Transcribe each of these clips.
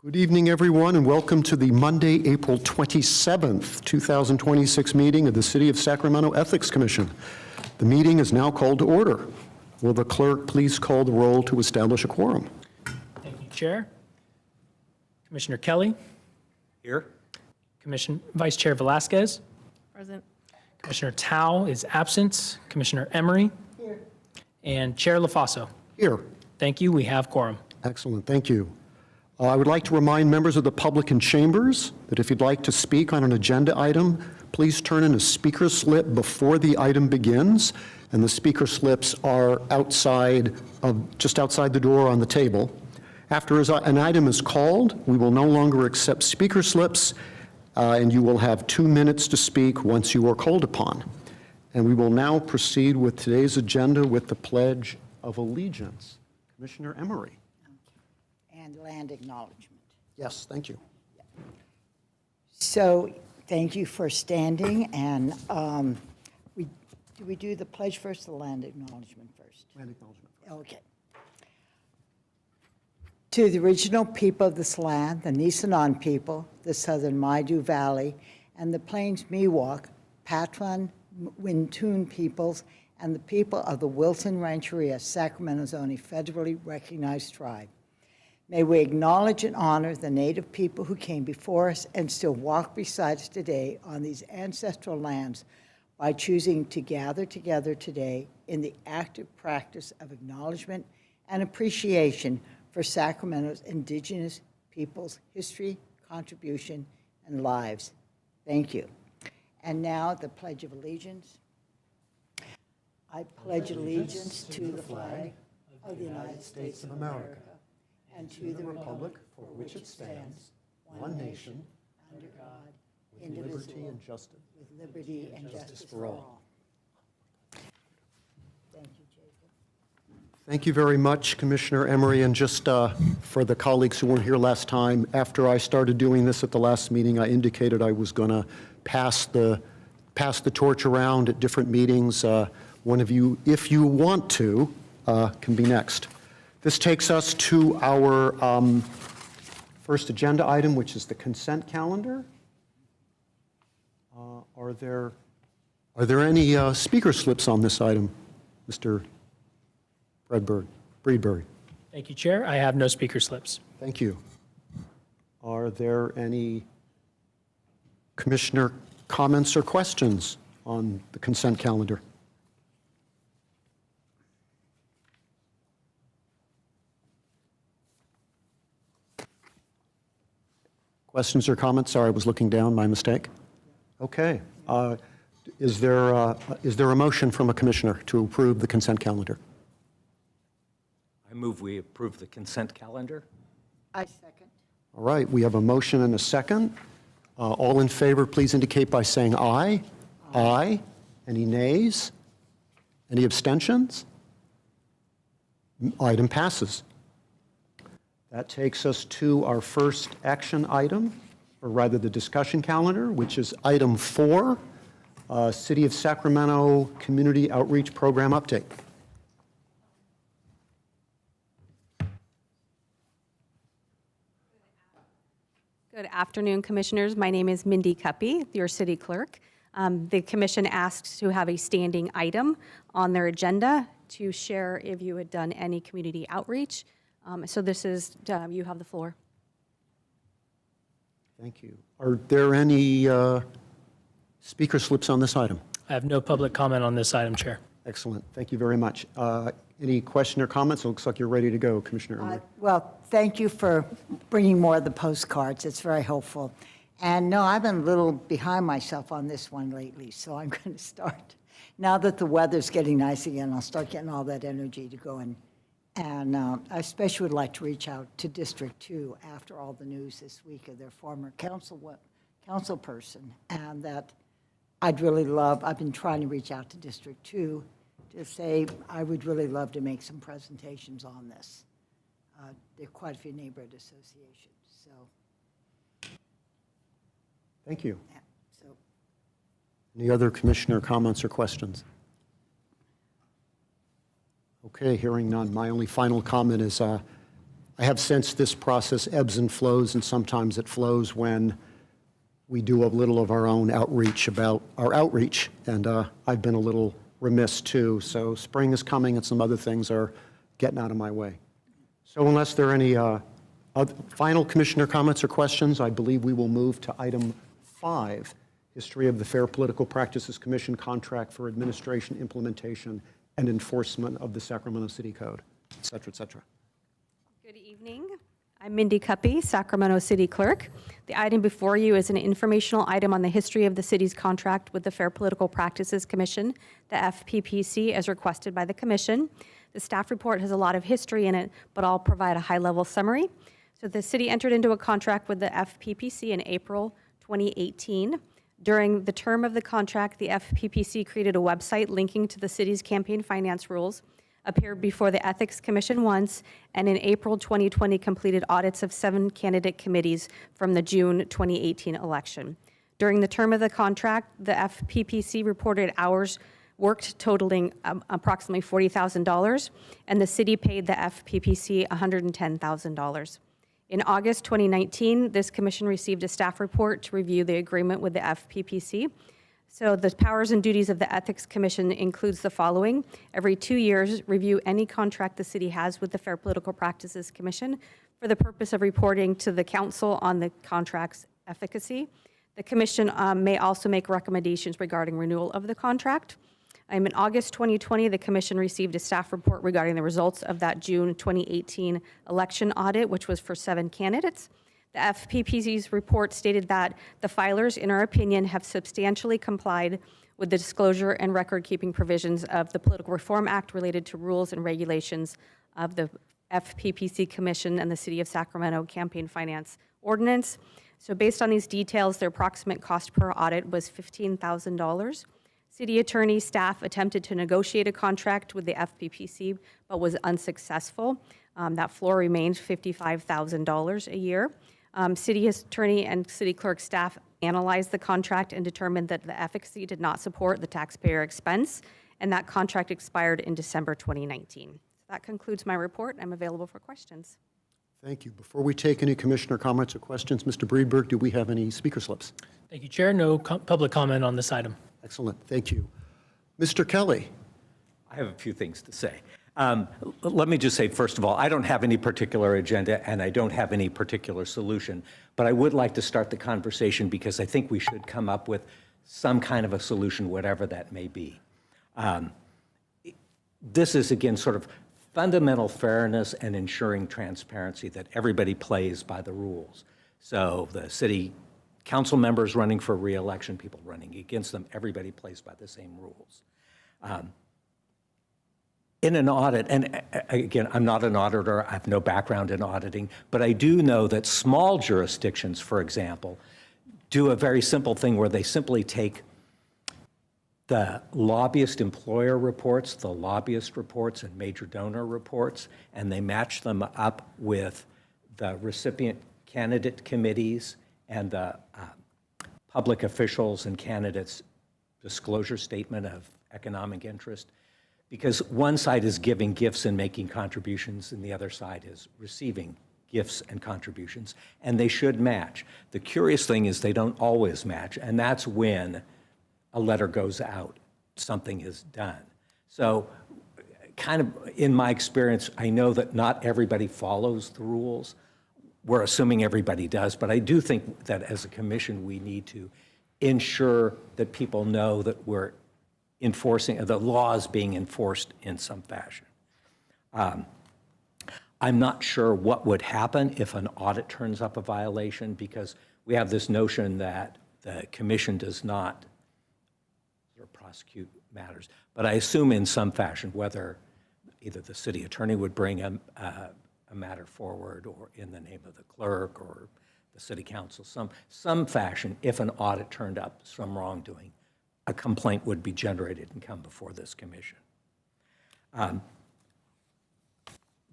Good evening, everyone, and welcome to the Monday, April 27th, 2026 meeting of the City of Sacramento Ethics Commission. The meeting is now called to order. Will the clerk please call the roll to establish a quorum? Thank you, Chair. Commissioner Kelly. Here. Vice Chair Velasquez. Present. Commissioner Tao is absent. Commissioner Emery. Here. And Chair LaFaso. Here. Thank you. We have quorum. Excellent. Thank you. I would like to remind members of the public in chambers that if you'd like to speak on an agenda item, please turn in a speaker slip before the item begins, and the speaker slips are just outside the door on the table. After an item is called, we will no longer accept speaker slips, and you will have 2 minutes to speak once you are called upon. And we will now proceed with today's agenda with the Pledge of Allegiance. Commissioner Emery. And land acknowledgement. Yes, thank you. So thank you for standing, and do we do the pledge first or the land acknowledgement first? Land acknowledgement first. Okay. To the original people of this land, the Nisenan people, the southern Maidu Valley, and the Plains Miwok, Patwin, Wintun peoples, and the people of the Wilson Rancheria, Sacramento's only federally recognized tribe. May we acknowledge and honor the Native people who came before us and still walk beside us today on these ancestral lands by choosing to gather together today in the active practice of acknowledgement and appreciation for Sacramento's indigenous people's history, contribution, and lives. Thank you. And now the Pledge of Allegiance. I pledge allegiance to the flag of the United States of America and to the republic for which it stands, one nation, under God, indivisible, with liberty and justice for all. Thank you, Jacob. Thank you very much, Commissioner Emery. And just for the colleagues who weren't here last time, after I started doing this at the last meeting, I indicated I was going to pass the torch around at different meetings. One of you, if you want to, can be next. This takes us to our first agenda item, which is the consent calendar. Are there any speaker slips on this item, Mr. Breedbury? Thank you, Chair. I have no speaker slips. Thank you. Are there any commissioner comments or questions on the consent calendar? Questions or comments? Sorry, I was looking down, my mistake. Okay. Is there a motion from a commissioner to approve the consent calendar? I move we approve the consent calendar. I second. All right, we have a motion and a second. All in favor, please indicate by saying aye. Aye. Any nays? Any abstentions? Item passes. That takes us to our first action item, or rather the discussion calendar, which is item 4, City of Sacramento Community Outreach Program Update. Good afternoon, Commissioners. My name is Mindy Cuppy, your City Clerk. The Commission asked to have a standing item on their agenda to share if you had done any community outreach. So this is, you have the floor. Thank you. Are there any speaker slips on this item? I have no public comment on this item, Chair. Excellent. Thank you very much. Any question or comments? It looks like you're ready to go, Commissioner Emery. Well, thank you for bringing more of the postcards. It's very helpful. And no, I've been a little behind myself on this one lately, so I'm going to start. Now that the weather's getting nice again, I'll start getting all that energy to go in. And I especially would like to reach out to District 2 after all the news this week of their former council person, and that I'd really love, I've been trying to reach out to District 2 to say I would really love to make some presentations on this. There are quite a few neighborhood associations, so. Thank you. Yeah, so. Any other commissioner comments or questions? Okay, hearing none. My only final comment is I have sensed this process ebbs and flows, and sometimes it flows when we do a little of our own outreach about our outreach, and I've been a little remiss too. So spring is coming and some other things are getting out of my way. So unless there are any final commissioner comments or questions, I believe we will move to item 5, History of the Fair Political Practices Commission Contract for Administration, Implementation, and Enforcement of the Sacramento City Code, et cetera, et cetera. Good evening. I'm Mindy Cuppy, Sacramento City Clerk. The item before you is an informational item on the history of the city's contract with the Fair Political Practices Commission, the FPPC, as requested by the Commission. The staff report has a lot of history in it, but I'll provide a high-level summary. So the city entered into a contract with the FPPC in April 2018. During the term of the contract, the FPPC created a website linking to the city's campaign finance rules, appeared before the Ethics Commission once, and in April 2020 completed audits of 7 candidate committees from the June 2018 election. During the term of the contract, the FPPC reported hours worked totaling approximately $40,000, and the city paid the FPPC $110,000. In August 2019, this commission received a staff report to review the agreement with the FPPC. So the powers and duties of the Ethics Commission includes the following. Every 2 years, review any contract the city has with the Fair Political Practices Commission for the purpose of reporting to the council on the contract's efficacy. The commission may also make recommendations regarding renewal of the contract. In August 2020, the commission received a staff report regarding the results of that June 2018 election audit, which was for 7 candidates. The FPPC's report stated that the filers, in our opinion, have substantially complied with the disclosure and record-keeping provisions of the Political Reform Act related to rules and regulations of the FPPC Commission and the City of Sacramento Campaign Finance Ordinance. So based on these details, their approximate cost per audit was $15,000. City attorney staff attempted to negotiate a contract with the FPPC, but was unsuccessful. That floor remained $55,000 a year. City attorney and city clerk staff analyzed the contract and determined that the efficacy did not support the taxpayer expense, and that contract expired in December 2019. So that concludes my report. I'm available for questions. Thank you. Before we take any commissioner comments or questions, Mr. Breedberg, do we have any speaker slips? Thank you, Chair. No public comment on this item. Excellent. Thank you. Mr. Kelly. I have a few things to say. Let me just say, first of all, I don't have any particular agenda and I don't have any particular solution, but I would like to start the conversation because I think we should come up with some kind of a solution, whatever that may be. This is, again, sort of fundamental fairness and ensuring transparency, that everybody plays by the rules. So the city council members running for re-election, people running against them, everybody plays by the same rules. In an audit, and again, I'm not an auditor, I have no background in auditing, but I do know that small jurisdictions, for example, do a very simple thing where they simply take the lobbyist employer reports, the lobbyist reports, and major donor reports, and they match them up with the recipient candidate committees and the public officials and candidates' disclosure statement of economic interest, because one side is giving gifts and making contributions and the other side is receiving gifts and contributions, and they should match. The curious thing is they don't always match, and that's when a letter goes out, something is done. So kind of in my experience, I know that not everybody follows the rules. We're assuming everybody does, but I do think that as a commission, we need to ensure that people know that we're enforcing, the law is being enforced in some fashion. I'm not sure what would happen if an audit turns up a violation, because we have this notion that the commission does not prosecute matters. But I assume in some fashion, whether either the city attorney would bring a matter forward or in the name of the clerk or the city council, some fashion, if an audit turned up some wrongdoing, a complaint would be generated and come before this commission.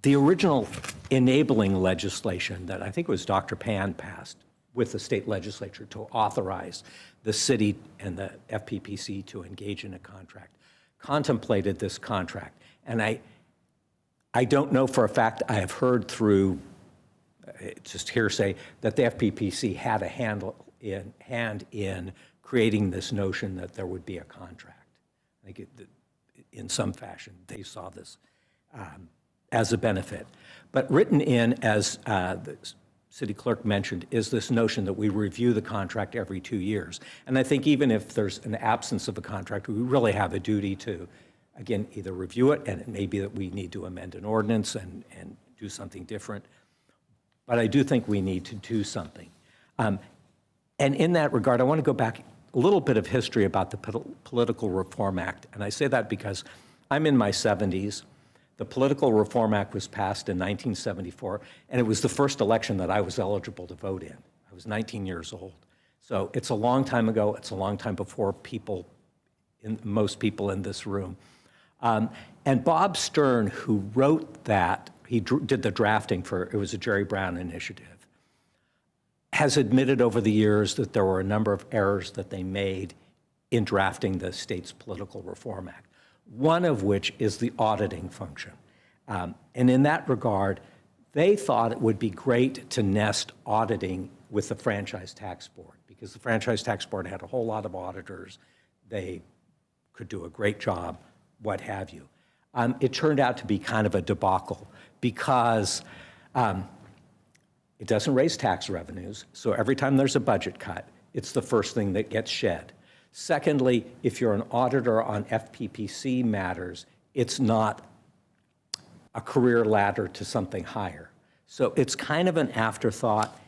The original enabling legislation that I think was Dr. Pan passed with the state legislature to authorize the city and the FPPC to engage in a contract contemplated this contract. And I don't know for a fact, I have heard through it's just hearsay, that the FPPC had a hand in creating this notion that there would be a contract. I think in some fashion, they saw this as a benefit. But written in, as the city clerk mentioned, is this notion that we review the contract every 2 years. And I think even if there's an absence of a contract, we really have a duty to, again, either review it, and it may be that we need to amend an ordinance and do something different. But I do think we need to do something. And in that regard, I want to go back a little bit of history about the Political Reform Act. And I say that because I'm in my 70s. The Political Reform Act was passed in 1974, and it was the first election that I was eligible to vote in. I was 19 years old. So it's a long time ago. It's a long time before most people in this room. And Bob Stern, who wrote that, he did the drafting it was a Jerry Brown initiative, has admitted over the years that there were a number of errors that they made in drafting the state's Political Reform Act, one of which is the auditing function. And in that regard, they thought it would be great to nest auditing with the Franchise Tax Board, because the Franchise Tax Board had a whole lot of auditors. They could do a great job, what have you. It turned out to be kind of a debacle because it doesn't raise tax revenues, so every time there's a budget cut, it's the first thing that gets shed. Secondly, if you're an auditor on FPPC matters, it's not a career ladder to something higher. So it's kind of an afterthought.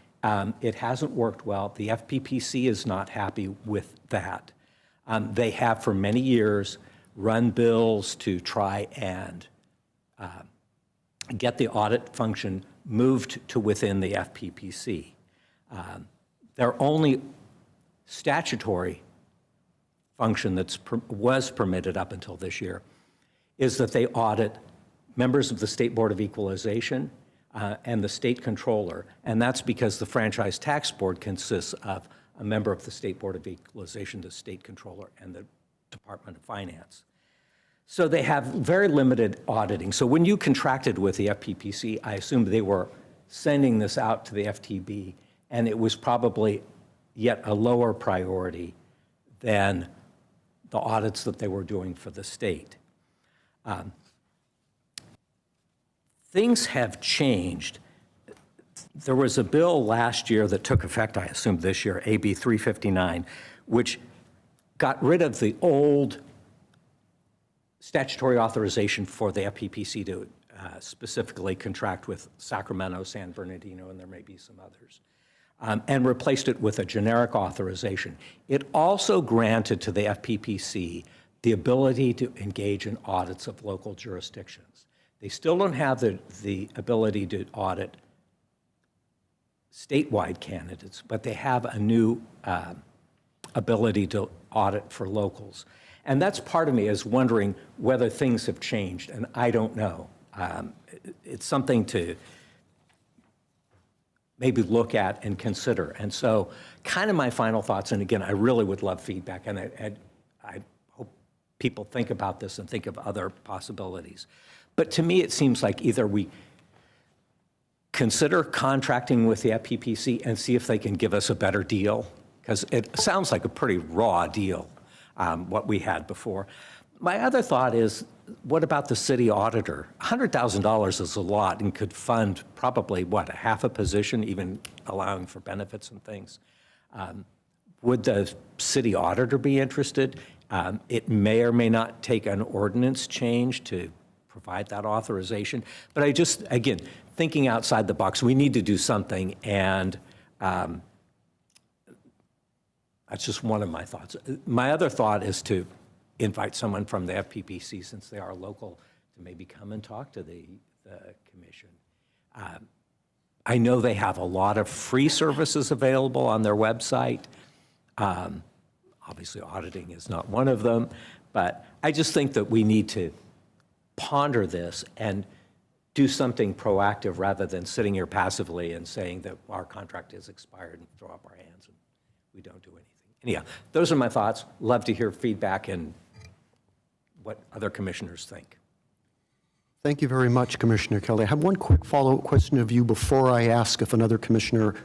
It hasn't worked well. The FPPC is not happy with that. They have for many years run bills to try and get the audit function moved to within the FPPC. Their only statutory function that was permitted up until this year is that they audit members of the State Board of Equalization and the state controller, and that's because the Franchise Tax Board consists of a member of the State Board of Equalization, the state controller, and the Department of Finance. So they have very limited auditing. So when you contracted with the FPPC, I assumed they were sending this out to the FTB, and it was probably yet a lower priority than the audits that they were doing for the state. Things have changed. There was a bill last year that took effect, I assume this year, AB 359, which got rid of the old statutory authorization for the FPPC to specifically contract with Sacramento, San Bernardino, and there may be some others, and replaced it with a generic authorization. It also granted to the FPPC the ability to engage in audits of local jurisdictions. They still don't have the ability to audit statewide candidates, but they have a new ability to audit for locals. And that's part of me is wondering whether things have changed, and I don't know. It's something to maybe look at and consider. And so kind of my final thoughts, and again, I really would love feedback, and I hope people think about this and think of other possibilities. But to me, it seems like either we consider contracting with the FPPC and see if they can give us a better deal, because it sounds like a pretty raw deal, what we had before. My other thought is, what about the city auditor? $100,000 is a lot and could fund probably, what, a half a position, even allowing for benefits and things. Would the city auditor be interested? It may or may not take an ordinance change to provide that authorization. But I just, again, thinking outside the box, we need to do something, and that's just one of my thoughts. My other thought is to invite someone from the FPPC, since they are local, to maybe come and talk to the commission. I know they have a lot of free services available on their website. Obviously, auditing is not one of them, but I just think that we need to ponder this and do something proactive rather than sitting here passively and saying that our contract is expired and throw up our hands and we don't do anything. Anyhow, those are my thoughts. Love to hear feedback and what other commissioners think. Thank you very much, Commissioner Kelly. I have one quick follow-up question of you before I ask if another commissioner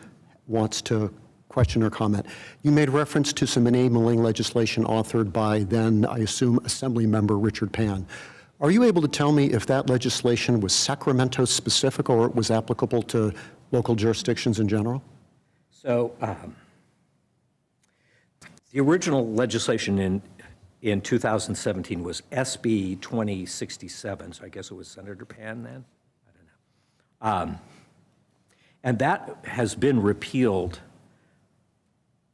wants to question or comment. You made reference to some enabling legislation authored by then, I assume, Assembly Member Richard Pan. Are you able to tell me if that legislation was Sacramento specific or it was applicable to local jurisdictions in general? So the original legislation in 2017 was SB 2067, so I guess it was Senator Pan then? I don't know. And that has been repealed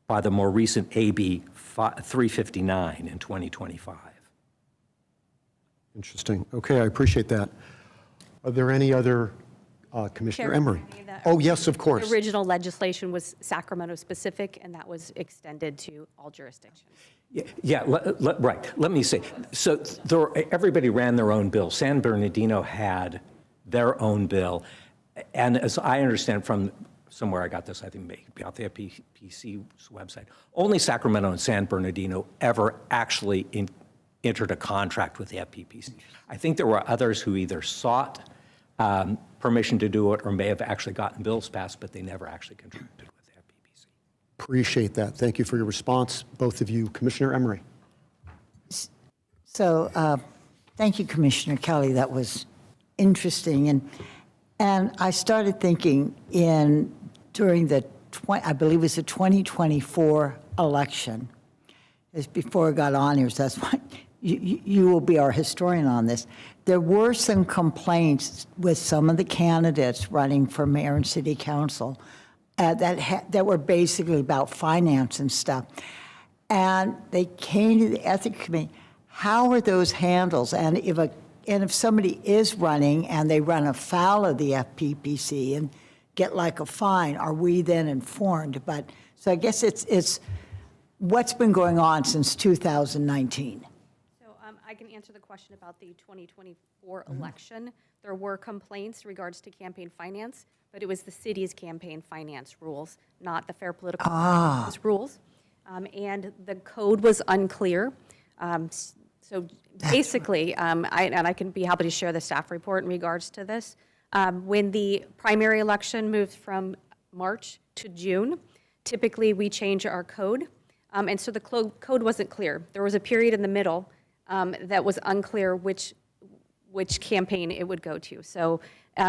by the more recent AB 359 in 2025. Interesting. Okay, I appreciate that. Are there any other, Commissioner Chair, Emery? can I say that? Oh, yes, of course. The original legislation was Sacramento-specific, and that was extended to all jurisdictions. Yeah, right. Let me say, so everybody ran their own bill. San Bernardino had their own bill. And as I understand from somewhere I got this, I think maybe off the FPPC's website, only Sacramento and San Bernardino ever actually entered a contract with the FPPC. I think there were others who either sought permission to do it or may have actually gotten bills passed, but they never actually contracted with the FPPC. Appreciate that. Thank you for your response, both of you. Commissioner Emery. So thank you, Commissioner Kelly. That was interesting. And I started thinking during the, I believe it was the 2024 election, as before I got on here, so that's why you will be our historian on this. There were some complaints with some of the candidates running for mayor and city council that were basically about finance and stuff. And they came to the ethics committee. How are those handled? And if somebody is running and they run afoul of the FPPC and get like a fine, are we then informed? But so I guess it's what's been going on since 2019. So I can answer the question about the 2024 election. There were complaints in regards to campaign finance, but it was the city's campaign finance rules, not the Fair Political Practices rules. And the code was unclear. So basically, I can be happy to share the staff report in regards to this. When the primary election moves from March to June, typically we change our code. And so the code wasn't clear. There was a period in the middle that was unclear which campaign it would go to. So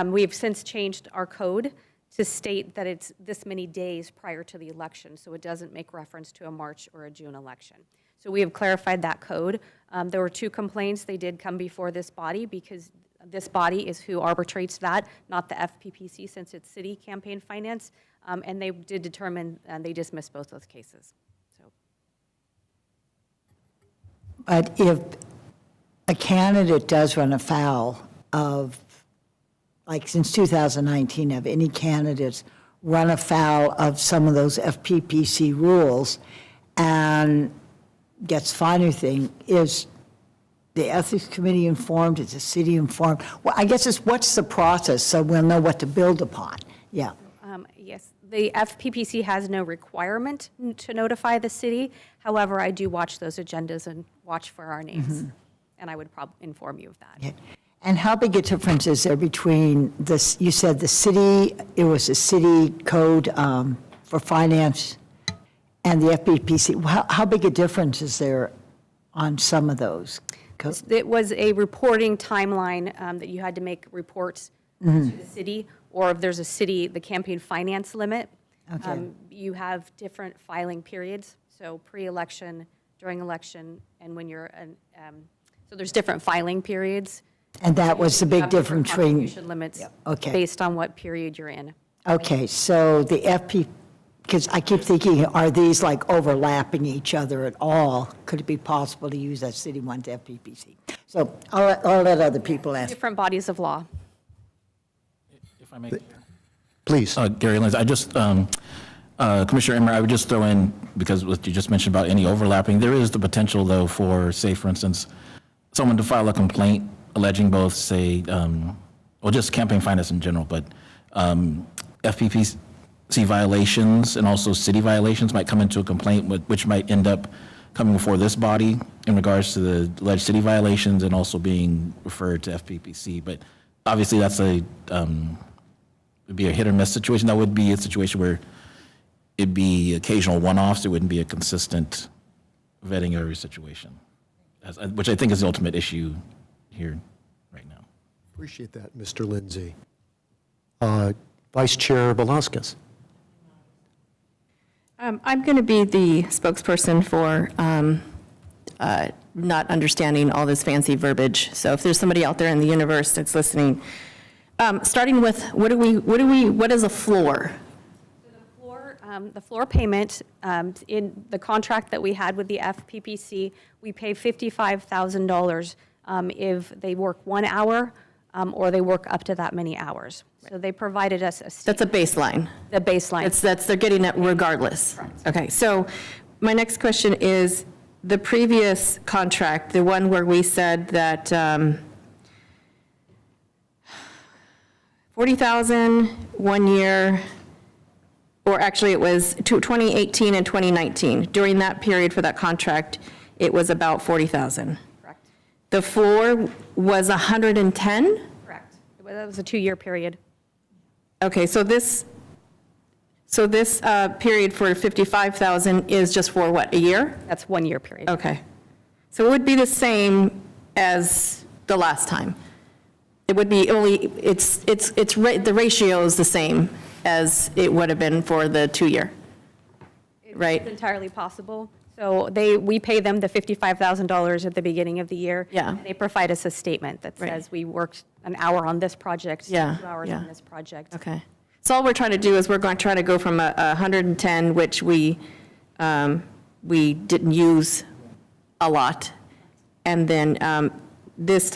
we've since changed our code to state that it's this many days prior to the election, so it doesn't make reference to a March or a June election. So we have clarified that code. There were 2 complaints. They did come before this body because this body is who arbitrates that, not the FPPC, since it's city campaign finance. And they did determine, and they dismissed both those cases. So. But if a candidate does run afoul of, like since 2019, have any candidates run afoul of some of those FPPC rules and gets fined or anything, is the ethics committee informed? Is the city informed? Well, I guess it's what's the process so we'll know what to build upon. Yeah. Yes, the FPPC has no requirement to notify the city. However, I do watch those agendas and watch for our names, and I would inform you of that. Okay. And how big a difference is there between this, you said the city, it was a city code for finance and the FPPC. How big a difference is there on some of those? It was a reporting timeline that you had to make reports to the city, or if there's a city, the campaign finance limit. Okay. You have different filing periods, so pre-election, during election, and when you're, so there's different filing periods. And that was the big You have different difference between, contribution limits okay. based on what period you're in. Okay, so the because I keep thinking, are these like overlapping each other at all? Could it be possible to use that city one to FPPC? So I'll let other people ask. Different bodies of law. If I may. Please. Gary Lenz, I just, Commissioner Emmer, I would just throw in, because what you just mentioned about any overlapping, there is the potential, though, for, say, for instance, someone to file a complaint alleging both, say, well, just campaign finance in general, but FPPC violations and also city violations might come into a complaint, which might end up coming before this body in regards to the alleged city violations and also being referred to FPPC. But obviously, that's would be a hit or miss situation. That would be a situation where it'd be occasional one-offs. It wouldn't be a consistent vetting every situation, which I think is the ultimate issue here right now. Appreciate that, Mr. Lindsay. Vice Chair Velasquez. I'm going to be the spokesperson for not understanding all this fancy verbiage. So if there's somebody out there in the universe that's listening, starting with what is a floor? The floor payment, in the contract that we had with the FPPC, we pay $55,000 if they work 1 hour or they work up to that many hours. So they provided us That's a baseline. the baseline. They're getting it regardless. Okay, so my next question is, the previous contract, the one where we said that 40,000 1 year, or actually it was 2018 and 2019. During that period for that contract, it was about 40,000. Correct. The floor was 110? Correct. That was a 2-year period. Okay, so this period for 55,000 is just for what, a year? That's 1-year period. Okay. So it would be the same as the last time. It would be only, the ratio is the same as it would have been for the 2-year, right? It's entirely possible. So we pay them the $55,000 at the beginning of the year. Yeah. And they provide us a statement that says we worked an hour on this project, 2 Yeah, hours yeah. on this project. Okay. So all we're trying to do is we're going to try to go from a 110, which we didn't use a lot, and then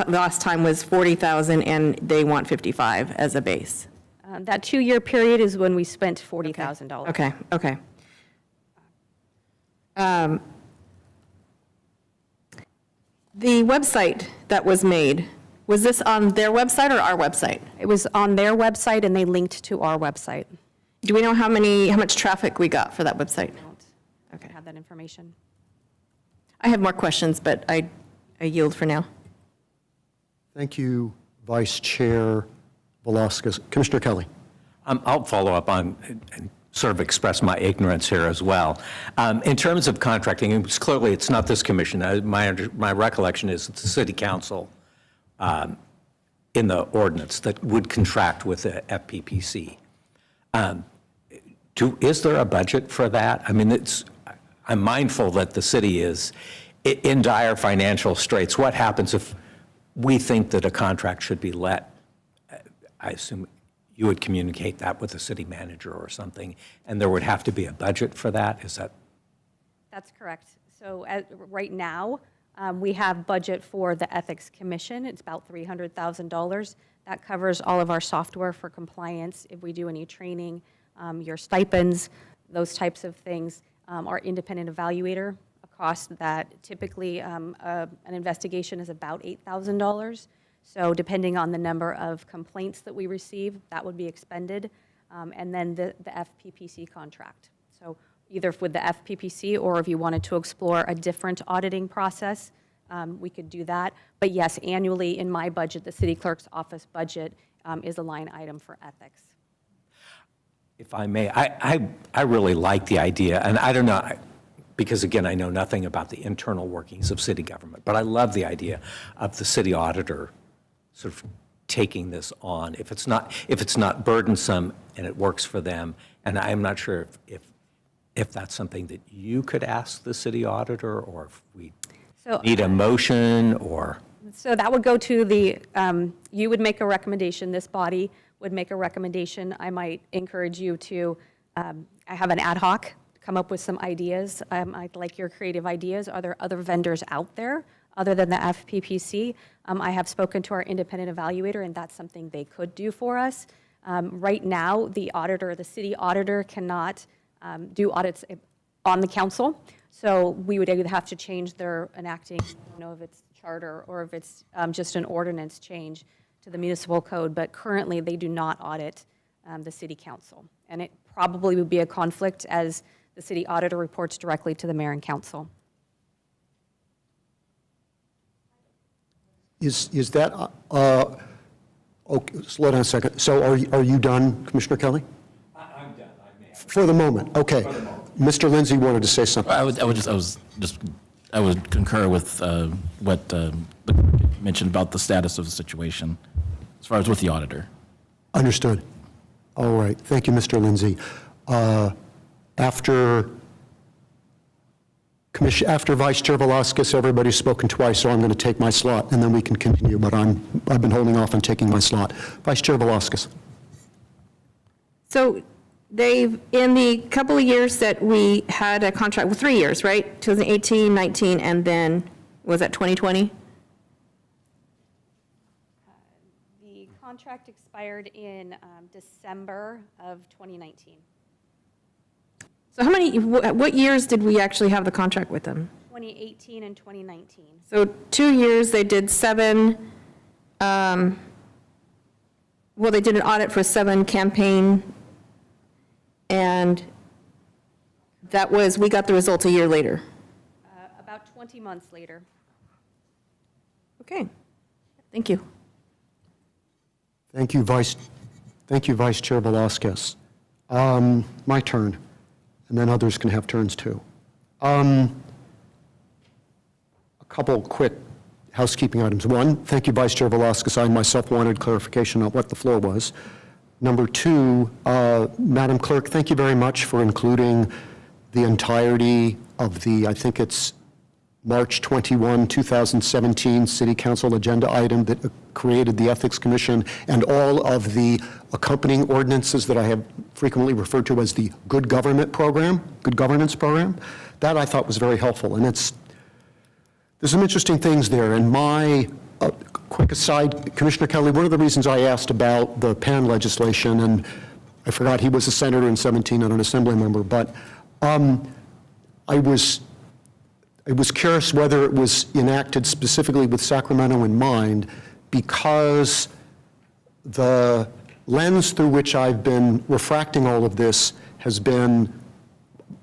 last time was 40,000, and they want 55 as a base. That 2-year period is when we spent $40,000. Okay, okay. The website that was made, was this on their website or our website? It was on their website, and they linked to our website. Do we know how much traffic we got for that website? I don't have that information. I have more questions, but I yield for now. Thank you, Vice Chair Velasquez. Commissioner Kelly. I'll follow up on and sort of express my ignorance here as well. In terms of contracting, it's not this commission. My recollection is it's the city council in the ordinance that would contract with the FPPC. Is there a budget for that? I mean, I'm mindful that the city is in dire financial straits. What happens if we think that a contract should be let? I assume you would communicate that with the city manager or something, and there would have to be a budget for that? Is that? That's correct. So right now, we have budget for the Ethics Commission. It's about $300,000. That covers all of our software for compliance, if we do any training, your stipends, those types of things. Our independent evaluator, a cost that typically an investigation is about $8,000. So depending on the number of complaints that we receive, that would be expended. And then the FPPC contract. So either with the FPPC, or if you wanted to explore a different auditing process, we could do that. But yes, annually in my budget, the city clerk's office budget is a line item for ethics. If I may, I really like the idea, and I don't know, because again, I know nothing about the internal workings of city government, but I love the idea of the city auditor sort of taking this on. If it's not burdensome and it works for them, and I'm not sure if that's something that you could ask the city auditor, or if we need a motion, or. So that would go to the, you would make a recommendation, this body would make a recommendation. I might encourage you to, I have an ad hoc, come up with some ideas. I'd like your creative ideas. Are there other vendors out there other than the FPPC? I have spoken to our independent evaluator, and that's something they could do for us. Right now, the city auditor cannot do audits on the council. So we would either have to change their enacting, I don't know if it's charter or if it's just an ordinance change to the municipal code, but currently they do not audit the city council. And it probably would be a conflict, as the city auditor reports directly to the mayor and council. Is that, okay, slow down a second. So are you done, Commissioner Kelly? I'm done. For the moment, okay. Mr. Lindsay wanted to say something. I would concur with what the clerk mentioned about the status of the situation as far as with the auditor. Understood. All right, thank you, Mr. Lindsay. After Vice Chair Velasquez, everybody's spoken twice, so I'm going to take my slot, and then we can continue, but I've been holding off on taking my slot. Vice Chair Velasquez. So they've, in the couple of years that we had a contract, well, 3 years, right? 2018, 19, and then, was that 2020? The contract expired in December of 2019. So how many, what years did we actually have the contract with them? 2018 and 2019. So 2 years, they did 7, well, they did an audit for 7 campaign, and that was, we got the results a year later. About 20 months later. Okay, thank you. Thank you, Vice Chair Velasquez. My turn, and then others can have turns too. A couple quick housekeeping items. One, thank you, Vice Chair Velasquez. I myself wanted clarification on what the floor was. Number two, Madam Clerk, thank you very much for including the entirety of the, I think it's March 21, 2017 City Council agenda item that created the Ethics Commission and all of the accompanying ordinances that I have frequently referred to as the Good Governance Program. That I thought was very helpful. And there's some interesting things there. And my quick aside, Commissioner Kelly, one of the reasons I asked about the PAN legislation, and I forgot he was a senator in 17 and an assembly member, but I was curious whether it was enacted specifically with Sacramento in mind, because the lens through which I've been refracting all of this has been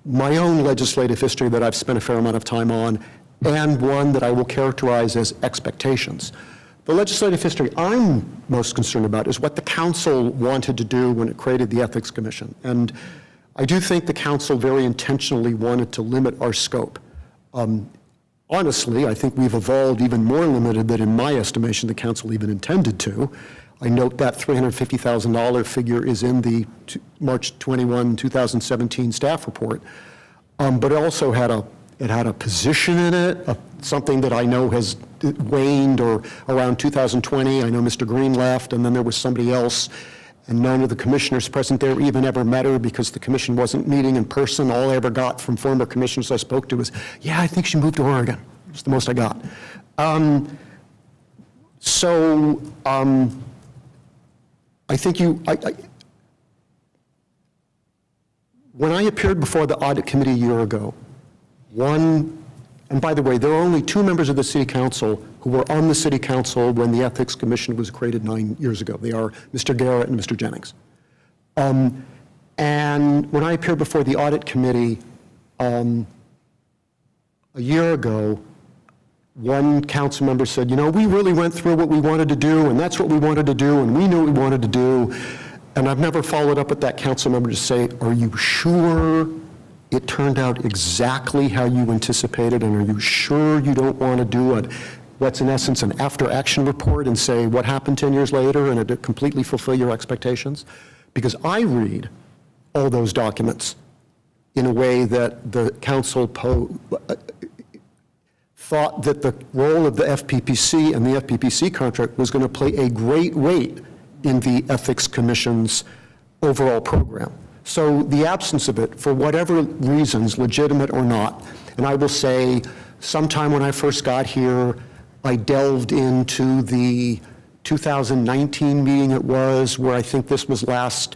my own legislative history that I've spent a fair amount of time on, and one that I will characterize as expectations. The legislative history I'm most concerned about is what the council wanted to do when it created the Ethics Commission. And I do think the council very intentionally wanted to limit our scope. Honestly, I think we've evolved even more limited than in my estimation the council even intended to. I note that $350,000 figure is in the March 21, 2017 staff report, but it also had a position in it, something that I know has waned, or around 2020, I know Mr. Green left, and then there was somebody else, and none of the commissioners present there even ever met her because the commission wasn't meeting in person. All I ever got from former commissioners I spoke to was, yeah, I think she moved to Oregon. It's the most I got. I think when I appeared before the audit committee a year ago, and by the way, there are only 2 members of the city council who were on the city council when the Ethics Commission was created 9 years ago. They are Mr. Garrett and Mr. Jennings. And when I appeared before the audit committee a year ago, one council member said, you know, we really went through what we wanted to do, and that's what we wanted to do, and we knew what we wanted to do. And I've never followed up with that council member to say, are you sure it turned out exactly how you anticipated, and are you sure you don't want to do what's in essence an after-action report and say what happened 10 years later and it completely fulfill your expectations? Because I read all those documents in a way that the council thought that the role of the FPPC and the FPPC contract was going to play a great weight in the Ethics Commission's overall program. So the absence of it, for whatever reasons, legitimate or not, and I will say, sometime when I first got here, I delved into the 2019 meeting it was, where I think this was last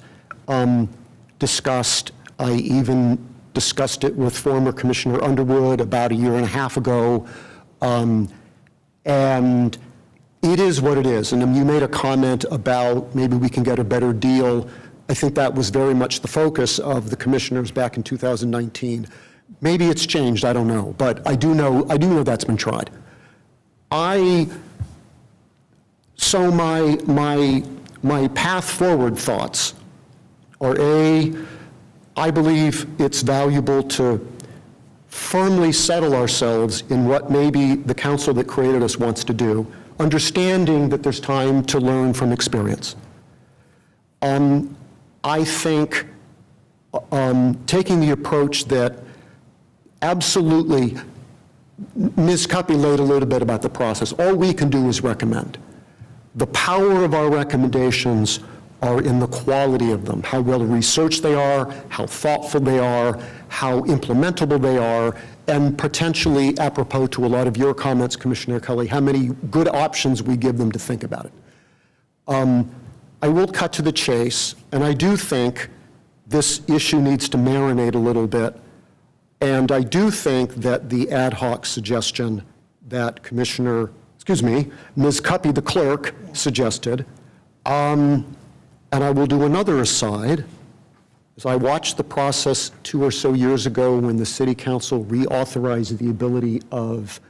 discussed. I even discussed it with former Commissioner Underwood about a year and a half ago. And it is what it is. And you made a comment about maybe we can get a better deal. I think that was very much the focus of the commissioners back in 2019. Maybe it's changed, I don't know, but I do know that's been tried. I So my path forward thoughts are I believe it's valuable to firmly settle ourselves in what maybe the council that created us wants to do, understanding that there's time to learn from experience. I think taking the approach that absolutely, Ms. Cuppy laid a little bit about the process. All we can do is recommend. The power of our recommendations are in the quality of them, how well researched they are, how thoughtful they are, how implementable they are, and potentially, apropos to a lot of your comments, Commissioner Kelly, how many good options we give them to think about it. I will cut to the chase, and I do think this issue needs to marinate a little bit, and I do think that the ad hoc suggestion that Ms. Cuppy, the clerk, suggested, and I will do another aside, as I watched the process 2 or so years ago when the City Council reauthorized the ability of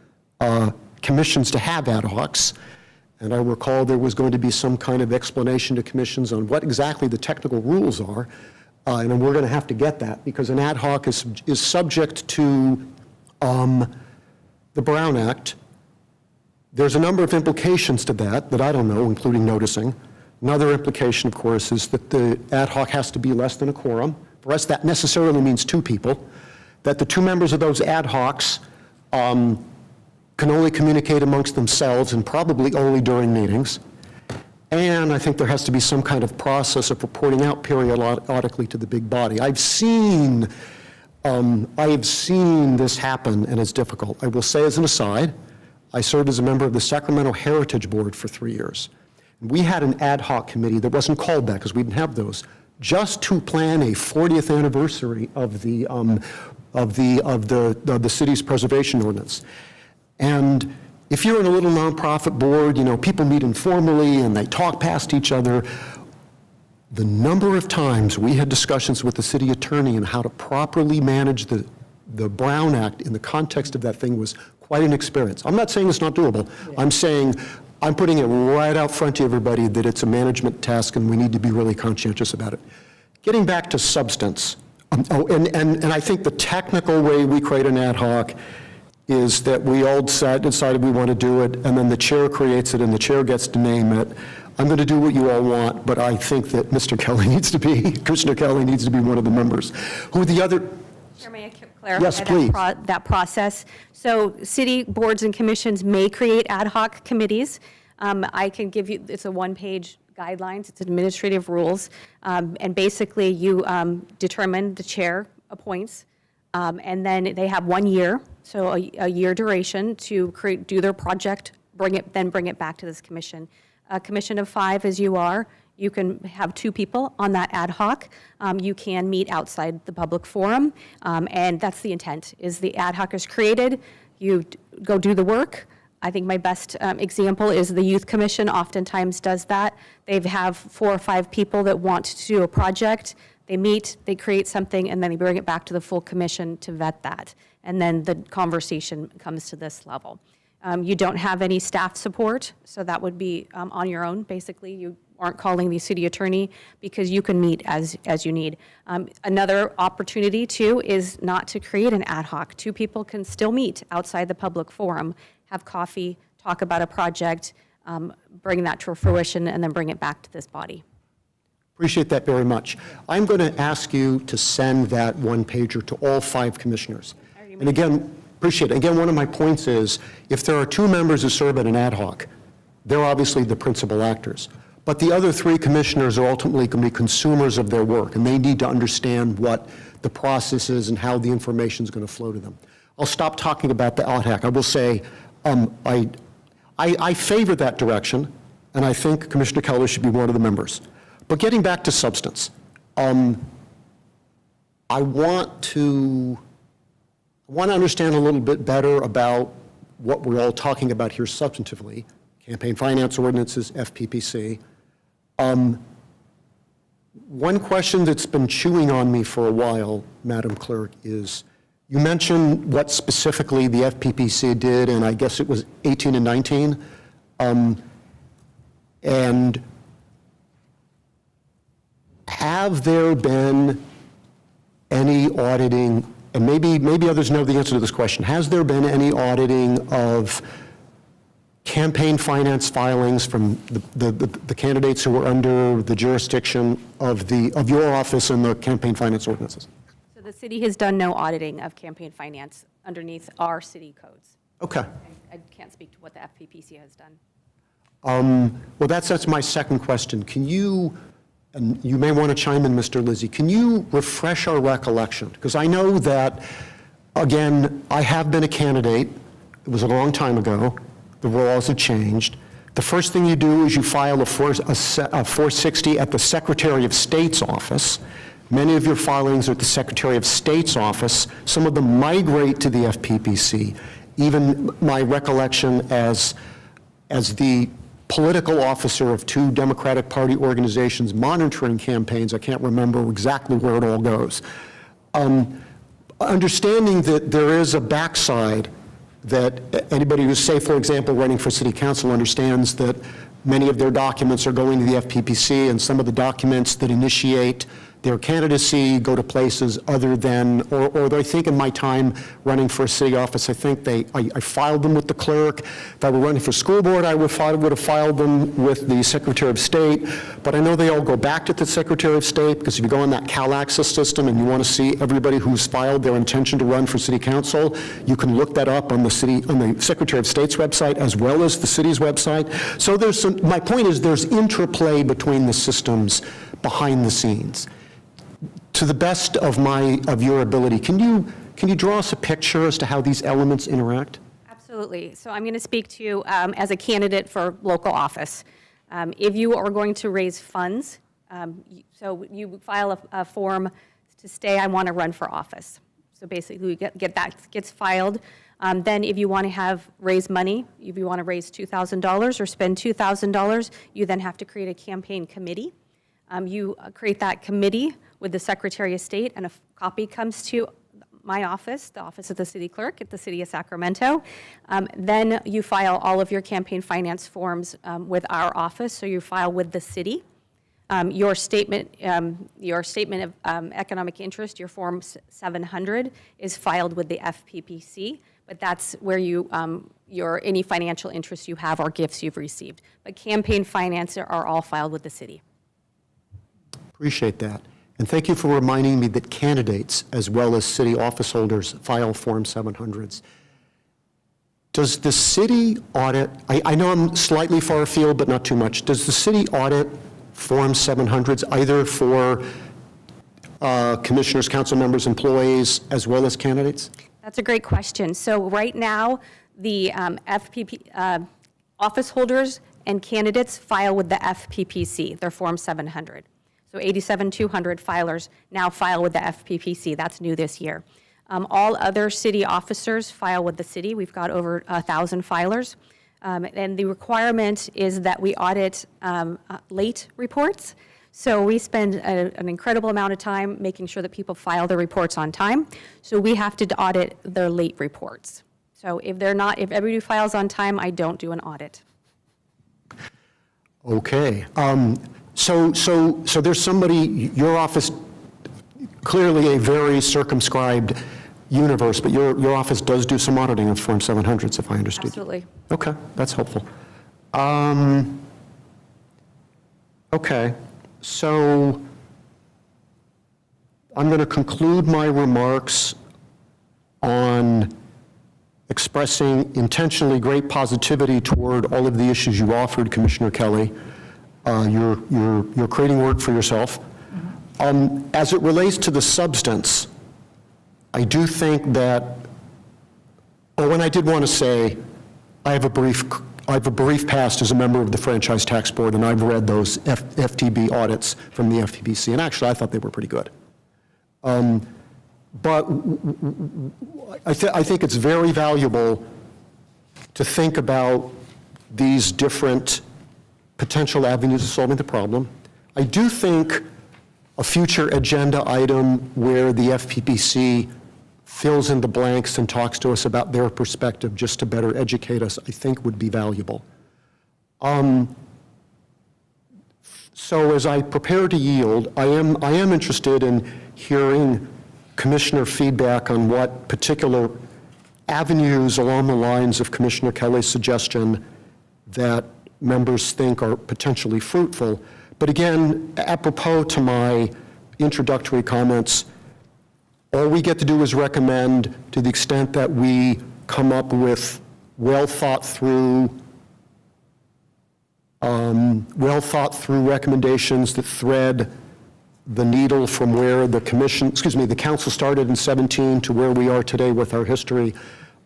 commissions to have ad hocs, and I recall there was going to be some kind of explanation to commissions on what exactly the technical rules are, and we're going to have to get that, because an ad hoc is subject to the Brown Act. There's a number of implications to that I don't know, including noticing. Another implication, of course, is that the ad hoc has to be less than a quorum. For us, that necessarily means 2 people, that the 2 members of those ad hocs can only communicate amongst themselves and probably only during meetings. And I think there has to be some kind of process of reporting out periodically to the big body. I have seen this happen, and it's difficult. I will say as an aside, I served as a member of the Sacramento Heritage Board for 3 years. We had an ad hoc committee that wasn't called that because we didn't have those, just to plan a 40th anniversary of the city's preservation ordinance. And if you're in a little nonprofit board, people meet informally and they talk past each other. The number of times we had discussions with the city attorney on how to properly manage the Brown Act in the context of that thing was quite an experience. I'm not saying it's not doable. Yeah. I'm putting it right out front to everybody that it's a management task and we need to be really conscientious about it. Getting back to substance, and I think the technical way we create an ad hoc is that we all decided we want to do it, and then the chair creates it and the chair gets to name it. I'm going to do what you all want, but I think that Commissioner Kelly needs to be one of the members. Who the other... Chair, may I clarify yes, please. that process? So city boards and commissions may create ad hoc committees. I can give you, it's a 1-page guidelines, it's administrative rules, and basically you determine the chair appoints, and then they have 1 year, so a year duration to do their project, bring it back to this commission. A commission of 5 as you are, you can have 2 people on that ad hoc. You can meet outside the public forum, and that's the intent, is the ad hoc is created, you go do the work. I think my best example is the Youth Commission oftentimes does that. They have 4 or 5 people that want to do a project. They meet, they create something, and then they bring it back to the full commission to vet that. And then the conversation comes to this level. You don't have any staff support, so that would be on your own, basically. You aren't calling the city attorney because you can meet as you need. Another opportunity, too, is not to create an ad hoc. 2 people can still meet outside the public forum, have coffee, talk about a project, bring that to fruition, and then bring it back to this body. Appreciate that very much. I'm going to ask you to send that 1-pager to all 5 commissioners. And again, appreciate it. Again, one of my points is, if there are 2 members who serve at an ad hoc, they're obviously the principal actors. But the other 3 commissioners are ultimately going to be consumers of their work, and they need to understand what the process is and how the information is going to flow to them. I'll stop talking about the ad hoc. I will say I favor that direction, and I think Commissioner Keller should be one of the members. But getting back to substance, I want to understand a little bit better about what we're all talking about here substantively, campaign finance ordinances, FPPC. One question that's been chewing on me for a while, Madam Clerk, is you mentioned what specifically the FPPC did, and I guess it was 18 and 19. And have there been any auditing, and maybe others know the answer to this question, has there been any auditing of campaign finance filings from the candidates who were under the jurisdiction of your office and the campaign finance ordinances? So the city has done no auditing of campaign finance underneath our city codes. Okay. I can't speak to what the FPPC has done. Well, that's my second question. Can you, and you may want to chime in, Mr. Lizzie, can you refresh our recollection? Because I know that, again, I have been a candidate. It was a long time ago. The laws have changed. The first thing you do is you file a 460 at the Secretary of State's office. Many of your filings are at the Secretary of State's office. Some of them migrate to the FPPC. Even my recollection as the political officer of two Democratic Party organizations monitoring campaigns, I can't remember exactly where it all goes. Understanding that there is a backside, that anybody who's, say, for example, running for city council understands that many of their documents are going to the FPPC, and some of the documents that initiate their candidacy go to places other than, or I think in my time running for a city office, I think I filed them with the clerk. If I were running for school board, I would have filed them with the Secretary of State, but I know they all go back to the Secretary of State, because if you go on that Cal Access system and you want to see everybody who's filed their intention to run for city council, you can look that up on the Secretary of State's website as well as the city's website. So my point is there's interplay between the systems behind the scenes. To the best of your ability, can you draw us a picture as to how these elements interact? Absolutely. So I'm going to speak to you as a candidate for local office. If you are going to raise funds, so you file a form to say, I want to run for office. So basically, we get that gets filed. Then if you want to raise money, if you want to raise $2,000 or spend $2,000, you then have to create a campaign committee. You create that committee with the Secretary of State, and a copy comes to my office, the office of the city clerk at the city of Sacramento. Then you file all of your campaign finance forms with our office, so you file with the city. Your statement of economic interest, your Form 700, is filed with the FPPC, but that's where any financial interest you have or gifts you've received. But campaign finance are all filed with the city. Appreciate that. And thank you for reminding me that candidates, as well as city office holders, file Form 700s. Does the city audit, I know I'm slightly far afield, but not too much. Does the city audit Form 700s either for commissioners, council members, employees, as well as candidates? That's a great question. So right now, the FPP office holders and candidates file with the FPPC, their Form 700. So 87,200 filers now file with the FPPC. That's new this year. All other city officers file with the city. We've got over 1,000 filers. And the requirement is that we audit late reports. So we spend an incredible amount of time making sure that people file their reports on time. So we have to audit their late reports. So if everybody files on time, I don't do an audit. Okay. So there's somebody, your office, clearly a very circumscribed universe, but your office does do some auditing of Form 700s, if I understood. Absolutely. Okay, that's helpful. Okay, so I'm going to conclude my remarks on expressing intentionally great positivity toward all of the issues you offered, Commissioner Kelly. You're creating work for yourself. As it relates to the substance, I do think that, and I did want to say, I have a brief past as a member of the Franchise Tax Board, and I've read those FTB audits from the FPPC, and actually I thought they were pretty good. But I think it's very valuable to think about these different potential avenues of solving the problem. I do think a future agenda item where the FPPC fills in the blanks and talks to us about their perspective just to better educate us, I think would be valuable. So as I prepare to yield, I am interested in hearing commissioner feedback on what particular avenues along the lines of Commissioner Kelly's suggestion that members think are potentially fruitful. But again, apropos to my introductory comments, all we get to do is recommend, to the extent that we come up with well thought through recommendations that thread the needle from where the the council started in 17 to where we are today with our history.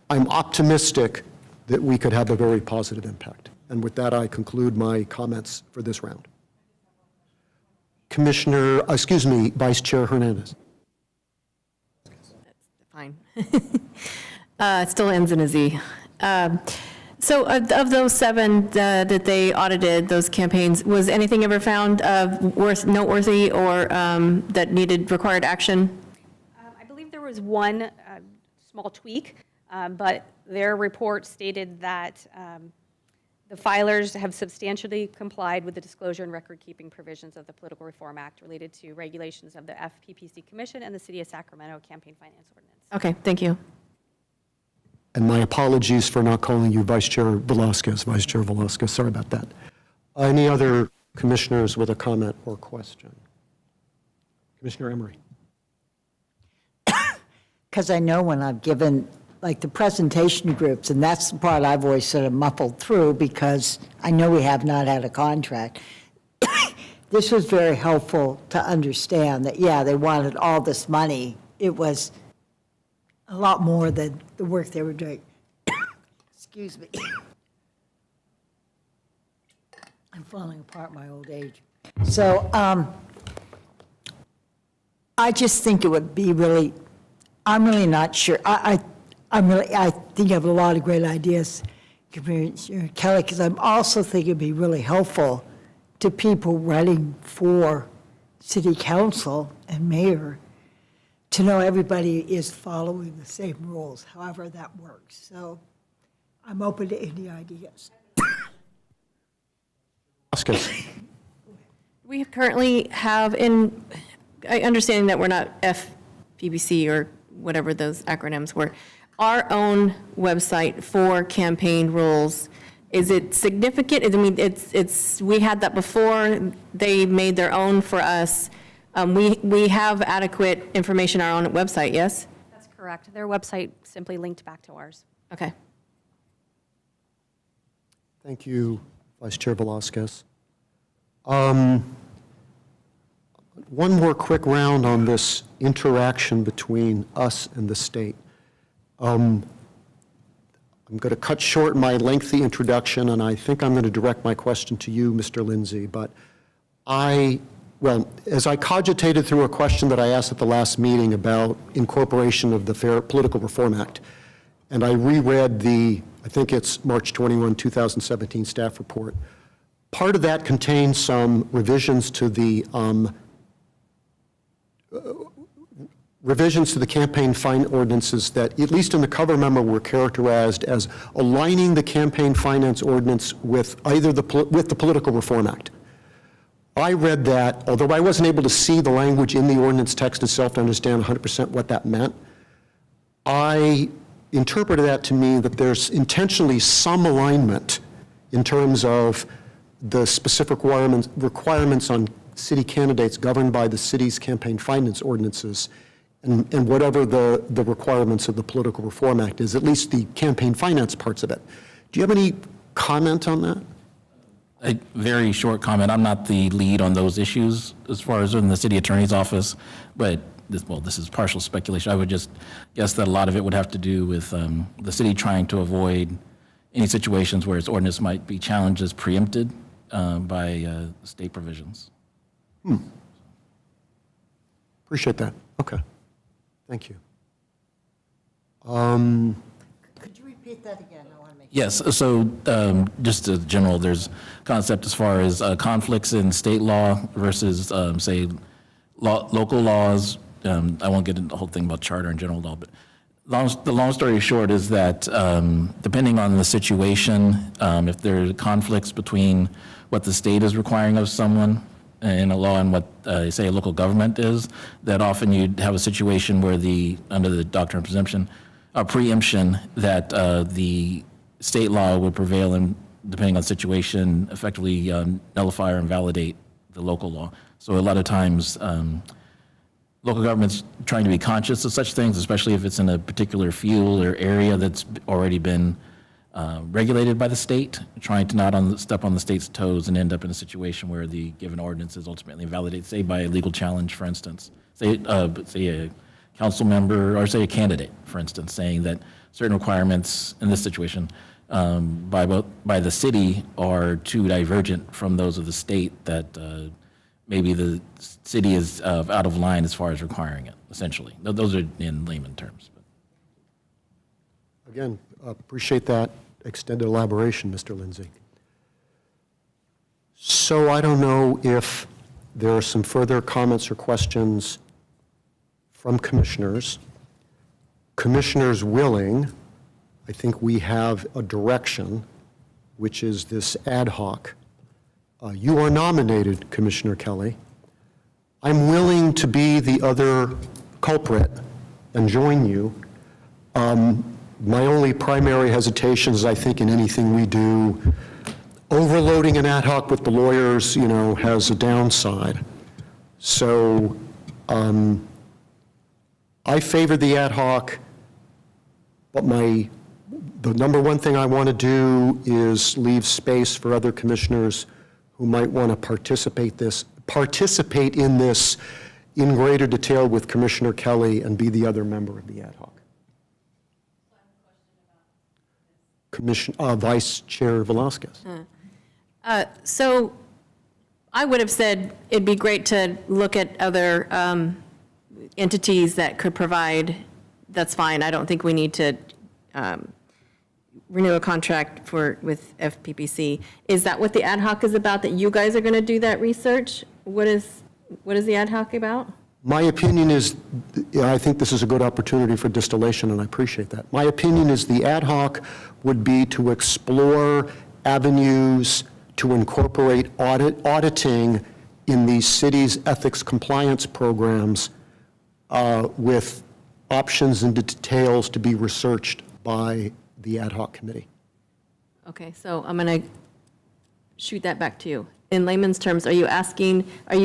I'm optimistic that we could have a very positive impact. And with that, I conclude my comments for this round. Vice Chair Hernandez. Fine. It still ends in a Z. So of those 7 that they audited, those campaigns, was anything ever found noteworthy or that required action? I believe there was one small tweak, but their report stated that the filers have substantially complied with the disclosure and record-keeping provisions of the Political Reform Act related to regulations of the FPPC Commission and the City of Sacramento Campaign Finance Ordinance. Okay, thank you. And my apologies for not calling you Vice Chair Velasquez. Vice Chair Velasquez, sorry about that. Any other commissioners with a comment or question? Commissioner Emery. Because I know when I've given, like, the presentation groups, and that's the part I've always sort of muffled through because I know we have not had a contract. This was very helpful to understand that, yeah, they wanted all this money. It was a lot more than the work they were doing. Excuse me. I'm falling apart in my old age. So I just think it would be really, I'm really not sure. I think you have a lot of great ideas, Commissioner Kelly, because I'm also thinking it'd be really helpful to people running for city council and mayor to know everybody is following the same rules, however that works. So I'm open to any ideas. We currently have understanding that we're not FPPC or whatever those acronyms were, our own website for campaign rules. Is it significant? I mean, we had that before. They made their own for us. We have adequate information on our own website, yes? That's correct. Their website simply linked back to ours. Okay. Thank you, Vice Chair Velasquez. One more quick round on this interaction between us and the state. I'm going to cut short my lengthy introduction, and I think I'm going to direct my question to you, Mr. Lindsay. But as I cogitated through a question that I asked at the last meeting about incorporation of the Fair Political Reform Act, and I reread I think it's March 21, 2017 staff report, part of that contains some revisions to the campaign fine ordinances that, at least in the cover memo, were characterized as aligning the campaign finance ordinance with with the Political Reform Act. I read that, although I wasn't able to see the language in the ordinance text itself to understand 100% what that meant, I interpreted that to mean that there's intentionally some alignment in terms of the specific requirements on city candidates governed by the city's campaign finance ordinances and whatever the requirements of the Political Reform Act is, at least the campaign finance parts of it. Do you have any comment on that? A very short comment. I'm not the lead on those issues as far as in the city attorney's office, but this is partial speculation. I would just guess that a lot of it would have to do with the city trying to avoid any situations where its ordinance might be challenged as preempted by state provisions. Appreciate that. Okay. Thank you. Could you repeat that again? I want to make Yes, so just a general, there's concept as far as conflicts in state law versus, say, local laws. I won't get into the whole thing about charter and general law, but the long story short is that depending on the situation, if there are conflicts between what the state is requiring of someone in a law on what, say, a local government is, that often you'd have a situation where under the doctrine of preemption, that the state law would prevail and, depending on the situation, effectively nullify or invalidate the local law. So a lot of times, local governments trying to be conscious of such things, especially if it's in a particular field or area that's already been regulated by the state, trying to not step on the state's toes and end up in a situation where the given ordinance is ultimately invalidated, say by a legal challenge, for instance. Say a council member, or say a candidate, for instance, saying that certain requirements in this situation by the city are too divergent from those of the state, that maybe the city is out of line as far as requiring it, essentially. Those are in layman terms. Again, appreciate that extended elaboration, Mr. Lindsay. So I don't know if there are some further comments or questions from commissioners. Commissioners willing, I think we have a direction, which is this ad hoc. You are nominated, Commissioner Kelly. I'm willing to be the other culprit and join you. My only primary hesitation is, I think, in anything we do, overloading an ad hoc with the lawyers, has a downside. So I favor the ad hoc, but the number one thing I want to do is leave space for other commissioners who might want to participate in this in greater detail with Commissioner Kelly and be the other member of the ad hoc. Vice Chair Velasquez. So I would have said it'd be great to look at other entities that could provide. That's fine. I don't think we need to renew a contract with FPPC. Is that what the ad hoc is about, that you guys are going to do that research? What is the ad hoc about? My opinion is, I think this is a good opportunity for distillation, and I appreciate that. My opinion is the ad hoc would be to explore avenues to incorporate auditing in the city's ethics compliance programs with options and details to be researched by the ad hoc committee. Okay, so I'm going to shoot that back to you. In layman's terms, are you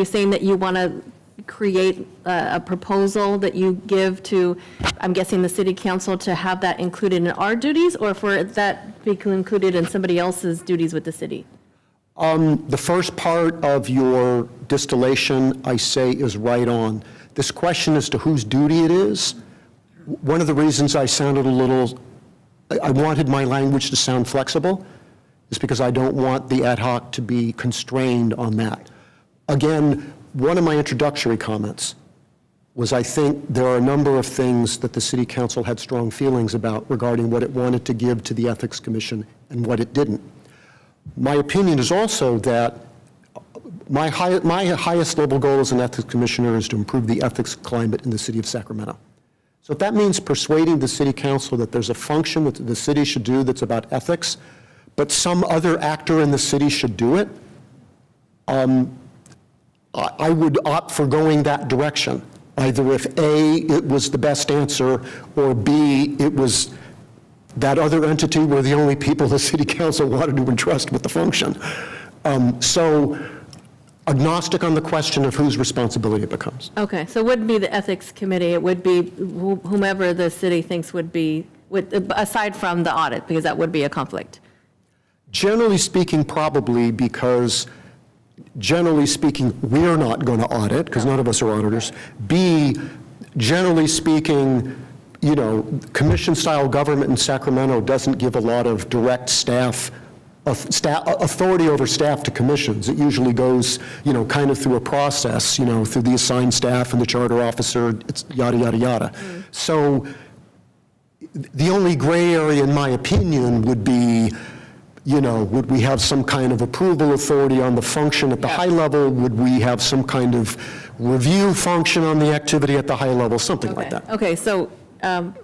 saying that you want to create a proposal that you give to, I'm guessing, the city council, to have that included in our duties, or for that be included in somebody else's duties with the city? The first part of your distillation, I say, is right on. This question as to whose duty it is, one of the reasons I sounded I wanted my language to sound flexible, is because I don't want the ad hoc to be constrained on that. Again, one of my introductory comments was, I think there are a number of things that the City Council had strong feelings about regarding what it wanted to give to the Ethics Commission and what it didn't. My opinion is also that my highest level goal as an Ethics Commissioner is to improve the ethics climate in the City of Sacramento. So if that means persuading the City Council that there's a function that the city should do that's about ethics, but some other actor in the city should do it, I would opt for going that direction, either if A, it was the best answer, or B, it was that other entity were the only people the City Council wanted to entrust with the function. So agnostic on the question of whose responsibility it becomes. Okay, so it wouldn't be the ethics committee, it would be whomever the city thinks would be, aside from the audit, because that would be a conflict. Generally speaking, probably, because generally speaking, we're not going to audit, because none of us are auditors. B, generally speaking, commission-style government in Sacramento doesn't give a lot of direct authority over staff to commissions. It usually goes, kind of through a process, through the assigned staff and the charter officer, it's yada, yada, yada. So the only gray area, in my opinion, would be, would we have some kind of approval authority on the function at the high level? Would we have some kind of review function on the activity at the high level? Something like that. Okay, so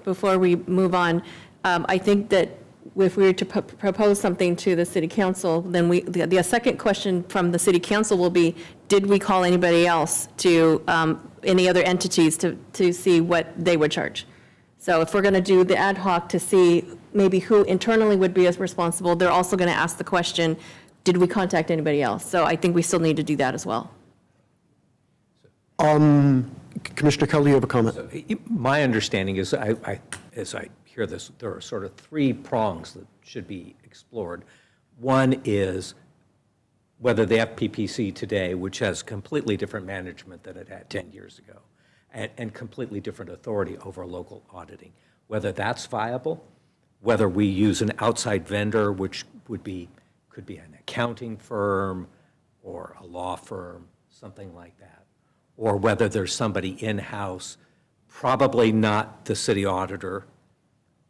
before we move on, I think that if we were to propose something to the city council, then the second question from the city council will be, did we call anybody else to, any other entities to see what they would charge? So if we're going to do the ad hoc to see maybe who internally would be as responsible, they're also going to ask the question, did we contact anybody else? So I think we still need to do that as well. Commissioner Kelly, you have a comment? My understanding is, as I hear this, there are sort of three prongs that should be explored. One is whether the FPPC today, which has completely different management than it had 10 years ago, and completely different authority over local auditing, whether that's viable, whether we use an outside vendor, which could be an accounting firm or a law firm, something like that, or whether there's somebody in-house, probably not the city auditor,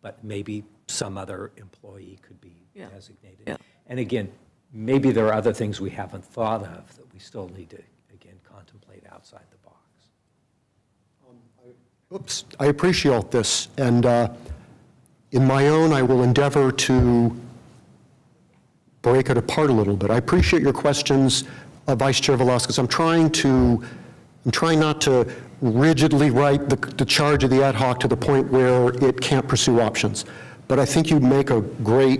but maybe some other employee could be designated. Yeah. And again, maybe there are other things we haven't thought of that we still need to, again, contemplate outside the box. Oops, I appreciate this, and in my own, I will endeavor to break it apart a little bit. I appreciate your questions, Vice Chair Velasquez. I'm trying not to rigidly write the charge of the ad hoc to the point where it can't pursue options. But I think you make a great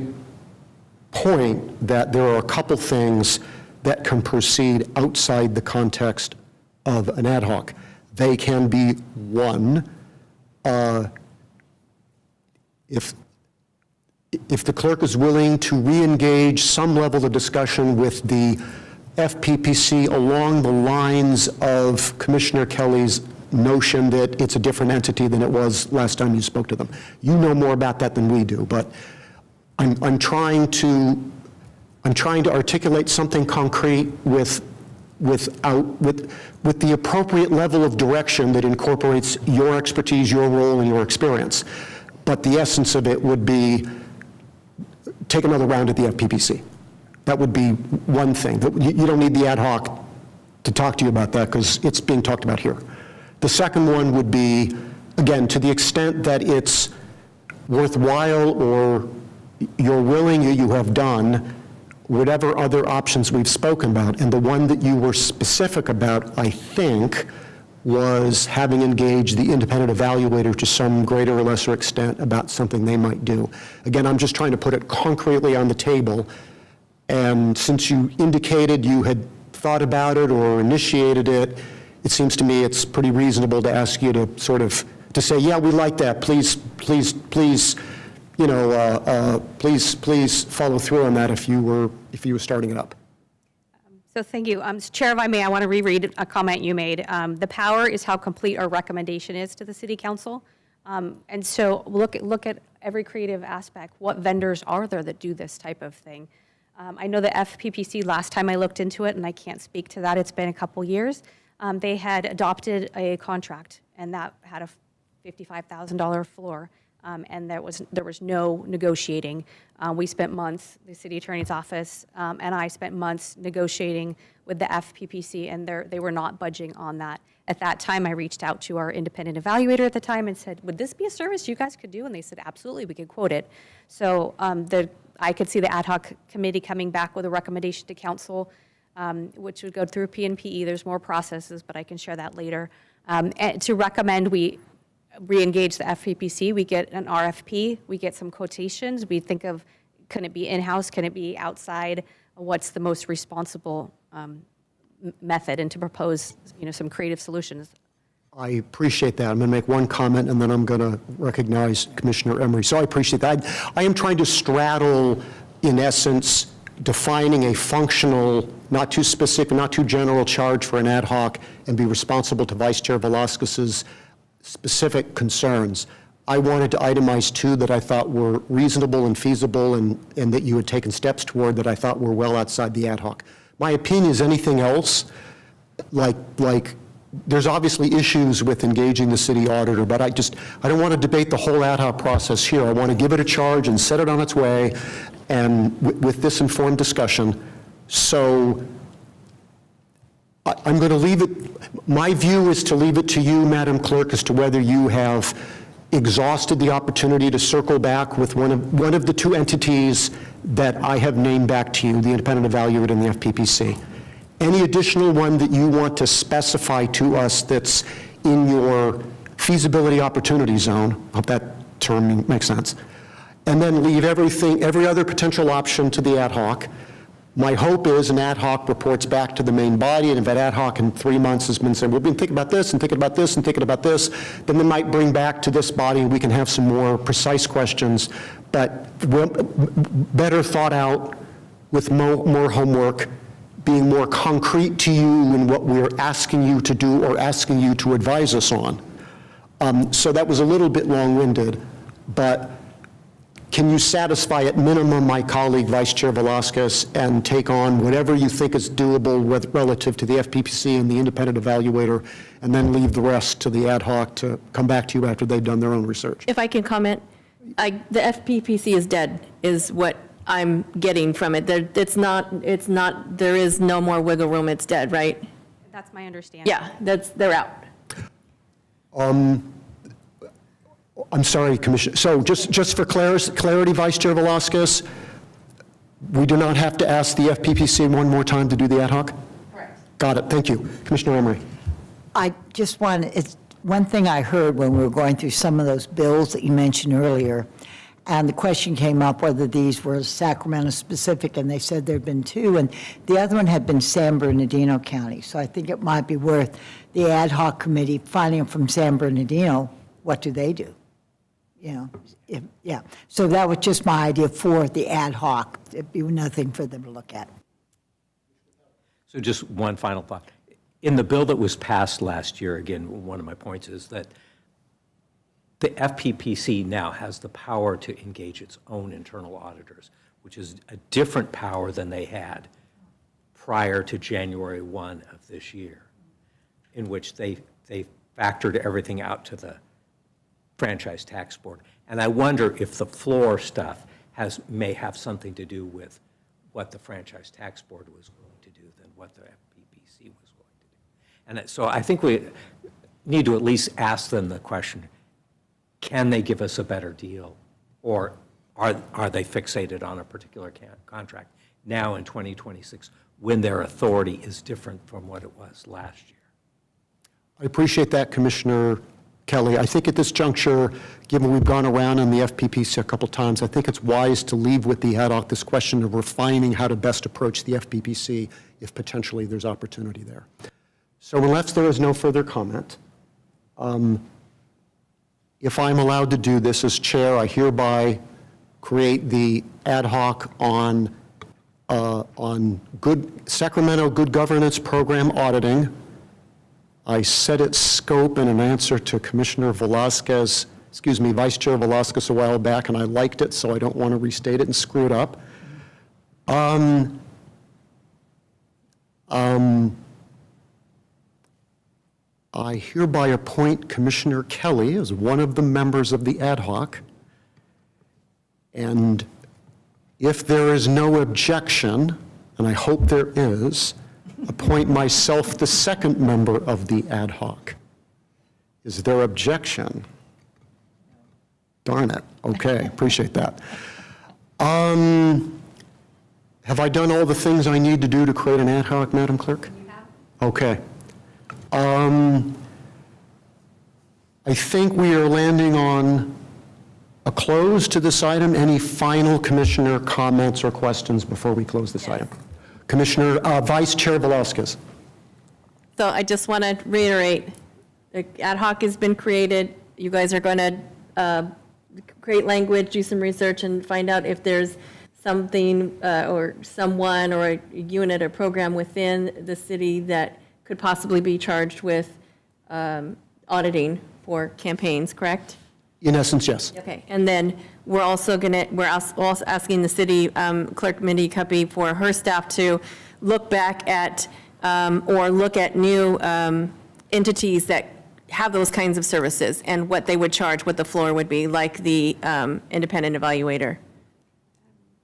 point that there are a couple things that can proceed outside the context of an ad hoc. They can be, one, if the clerk is willing to re-engage some level of discussion with the FPPC along the lines of Commissioner Kelly's notion that it's a different entity than it was last time you spoke to them. You know more about that than we do, but I'm trying to articulate something concrete with the appropriate level of direction that incorporates your expertise, your role, and your experience. But the essence of it would be take another round at the FPPC. That would be one thing. You don't need the ad hoc to talk to you about that because it's being talked about here. The second one would be, again, to the extent that it's worthwhile or you're willing or you have done, whatever other options we've spoken about, and the one that you were specific about, I think, was having engaged the independent evaluator to some greater or lesser extent about something they might do. Again, I'm just trying to put it concretely on the table, and since you indicated you had thought about it or initiated it, it seems to me it's pretty reasonable to ask you to sort of, to say, yeah, we like that, please, you know, please follow through on that if you were starting it up. So thank you. Chair, if I may, I want to reread a comment you made. The power is how complete our recommendation is to the City Council. And so look at every creative aspect. What vendors are there that do this type of thing? I know the FPPC, last time I looked into it, and I can't speak to that, it's been a couple years, they had adopted a contract, and that had a $55,000 floor. And there was no negotiating. We spent months, the city attorney's office and I spent months negotiating with the FPPC, and they were not budging on that. At that time, I reached out to our independent evaluator at the time and said, would this be a service you guys could do? And they said, absolutely, we could quote it. So I could see the ad hoc committee coming back with a recommendation to council, which would go through PNPE. There's more processes, but I can share that later. And to recommend we re-engage the FPPC, we get an RFP, we get some quotations, we think of, can it be in-house, can it be outside, what's the most responsible method, and to propose, you know, some creative solutions. I appreciate that. I'm going to make one comment, and then I'm going to recognize Commissioner Emery. So I appreciate that. I am trying to straddle, in essence, defining a functional, not too specific, not too general charge for an ad hoc, and be responsible to Vice Chair Velasquez's specific concerns. I wanted to itemize two that I thought were reasonable and feasible and that you had taken steps toward that I thought were well outside the ad hoc. My opinion is anything else, like there's obviously issues with engaging the city auditor, but I don't want to debate the whole ad hoc process here. I want to give it a charge and set it on its way, and with this informed discussion. So I'm going to leave it, my view is to leave it to you, Madam Clerk, as to whether you have exhausted the opportunity to circle back with one of the two entities that I have named back to you, the independent evaluator and the FPPC. Any additional one that you want to specify to us that's in your feasibility opportunity zone, I hope that term makes sense, and then leave every other potential option to the ad hoc. My hope is an ad hoc reports back to the main body, and if that ad hoc in 3 months has been saying, we've been thinking about this and thinking about this and thinking about this, then they might bring back to this body and we can have some more precise questions, but better thought out with more homework, being more concrete to you in what we're asking you to do or asking you to advise us on. So that was a little bit long-winded, but can you satisfy at minimum my colleague, Vice Chair Velasquez, and take on whatever you think is doable relative to the FPPC and the independent evaluator, and then leave the rest to the ad hoc to come back to you after they've done their own research? If I can comment, the FPPC is dead, is what I'm getting from it. There is no more wiggle room, it's dead, right? That's my understanding. Yeah, they're out. I'm sorry, Commissioner. So just for clarity, Vice Chair Velasquez, we do not have to ask the FPPC one more time to do the ad hoc? Correct. Got it. Thank you. Commissioner Emery. I just want, it's one thing I heard when we were going through some of those bills that you mentioned earlier, and the question came up whether these were Sacramento specific, and they said there had been two, and the other one had been San Bernardino County. So I think it might be worth the ad hoc committee finding from San Bernardino, what do they do? You know, yeah. So that was just my idea for the ad hoc. It'd be nothing for them to look at. So just one final thought. In the bill that was passed last year, again, one of my points is that the FPPC now has the power to engage its own internal auditors, which is a different power than they had prior to January 1 of this year, in which they factored everything out to the Franchise Tax Board. And I wonder if the floor stuff may have something to do with what the Franchise Tax Board was willing to do than what the FPPC was willing to do. And so I think we need to at least ask them the question, can they give us a better deal? Or are they fixated on a particular contract now in 2026 when their authority is different from what it was last year? I appreciate that, Commissioner Kelly. I think at this juncture, given we've gone around on the FPPC a couple times, I think it's wise to leave with the ad hoc this question of refining how to best approach the FPPC if potentially there's opportunity there. So unless there is no further comment, if I'm allowed to do this as chair, I hereby create the ad hoc on Sacramento Good Governance Program auditing. I set its scope in an answer to Commissioner Velasquez, Vice Chair Velasquez a while back, and I liked it, so I don't want to restate it and screw it up. I hereby appoint Commissioner Kelly as one of the members of the ad hoc, and if there is no objection, and I hope there is, appoint myself the second member of the ad hoc. Is there objection? Darn it. Okay, appreciate that. Have I done all the things I need to do to create an ad hoc, Madam Clerk? You have. Okay. I think we are landing on a close to this item. Any final commissioner comments or questions before we close this item? Commissioner, Vice Chair Velasquez. So I just want to reiterate, the ad hoc has been created. You guys are going to create language, do some research, and find out if there's something or someone or a unit or program within the city that could possibly be charged with auditing for campaigns, correct? In essence, yes. Okay, and then we're also also asking the city clerk, Mindy Cuppy, for her staff to look back at or look at new entities that have those kinds of services and what they would charge, what the floor would be, like the independent evaluator.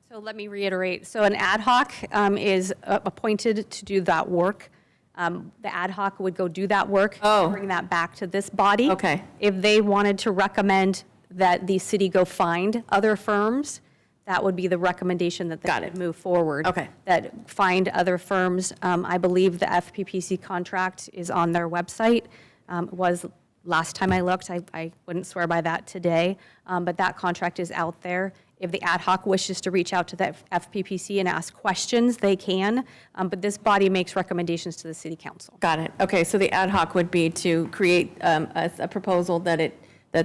So let me reiterate. So an ad hoc is appointed to do that work. The ad hoc would go do that work. Oh. Bring that back to this body. Okay. If they wanted to recommend that the city go find other firms, that would be the recommendation that they Got would it. move forward. Okay. That find other firms. I believe the FPPC contract is on their website. Was last time I looked, I wouldn't swear by that today, but that contract is out there. If the ad hoc wishes to reach out to the FPPC and ask questions, they can, but this body makes recommendations to the city council. Got it. Okay, so the ad hoc would be to create a proposal that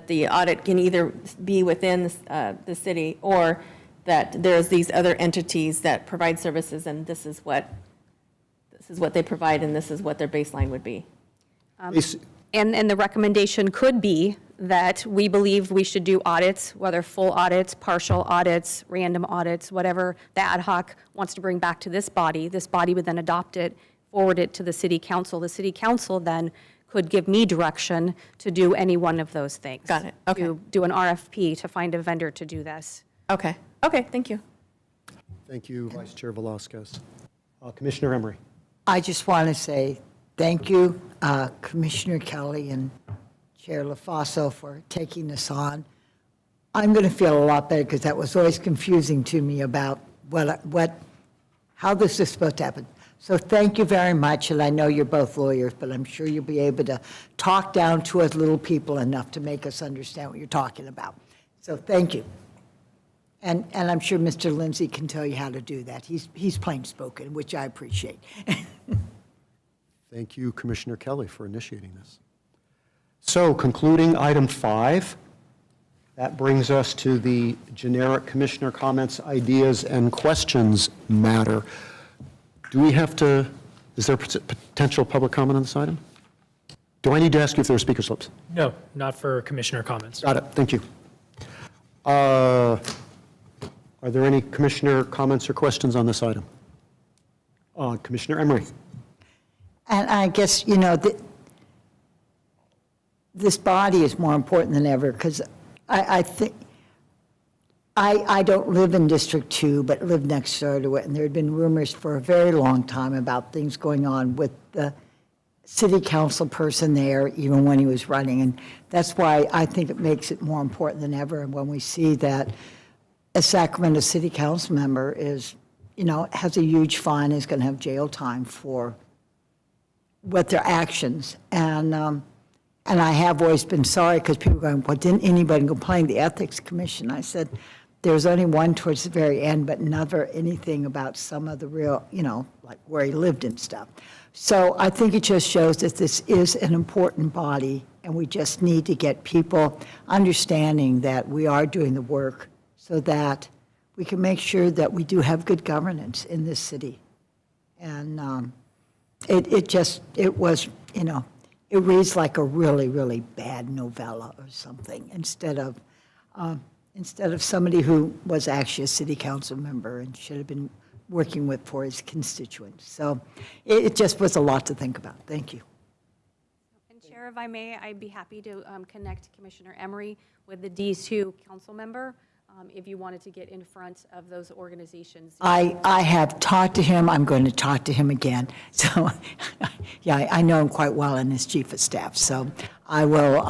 the audit can either be within the city, or that there's these other entities that provide services, and this is what they provide, and this is what their baseline would be. And the recommendation could be that we believe we should do audits, whether full audits, partial audits, random audits, whatever the ad hoc wants to bring back to this body. This body would then adopt it, forward it to the city council. The city council then could give me direction to do any one of those things. Got it. Okay. To do an RFP to find a vendor to do this. Okay, thank you. Thank you, Vice Chair Velasquez. Commissioner Emery. I just want to say thank you, Commissioner Kelly and Chair LaFaso, for taking this on. I'm going to feel a lot better because that was always confusing to me about how this is supposed to happen. So thank you very much, and I know you're both lawyers, but I'm sure you'll be able to talk down to us little people enough to make us understand what you're talking about. So thank you. And I'm sure Mr. Lindsay can tell you how to do that. He's plain spoken, which I appreciate. Thank you, Commissioner Kelly, for initiating this. So concluding item 5, that brings us to the generic commissioner comments, ideas, and questions matter. Do we have to, is there potential public comment on this item? Do I need to ask you if there are speaker slips? No, not for commissioner comments. Got it, thank you. Are there any commissioner comments or questions on this item? Commissioner Emery. And I guess, you know, this body is more important than ever, because I think, I don't live in District 2, but live next door to it, and there had been rumors for a very long time about things going on with the city council person there, even when he was running, and that's why I think it makes it more important than ever when we see that a Sacramento city council member is, you know, has a huge fine, is going to have jail time for what their actions. And I have always been sorry, because people are going, well, didn't anybody complain to the Ethics Commission? I said, there's only one towards the very end, but never anything about some of the real, you know, like where he lived and stuff. So I think it just shows that this is an important body, and we just need to get people understanding that we are doing the work so that we can make sure that we do have good governance in this city. And it was, you know, it reads like a really, really bad novella or something, instead of somebody who was actually a city council member and should have been working for his constituents. So it just was a lot to think about. Thank you. And Chair, if I may, I'd be happy to connect Commissioner Emery with the D2 council member if you wanted to get in front of those organizations. I have talked to him. I'm going to talk to him again. So, yeah, I know him quite well, and his chief of staff. So I will,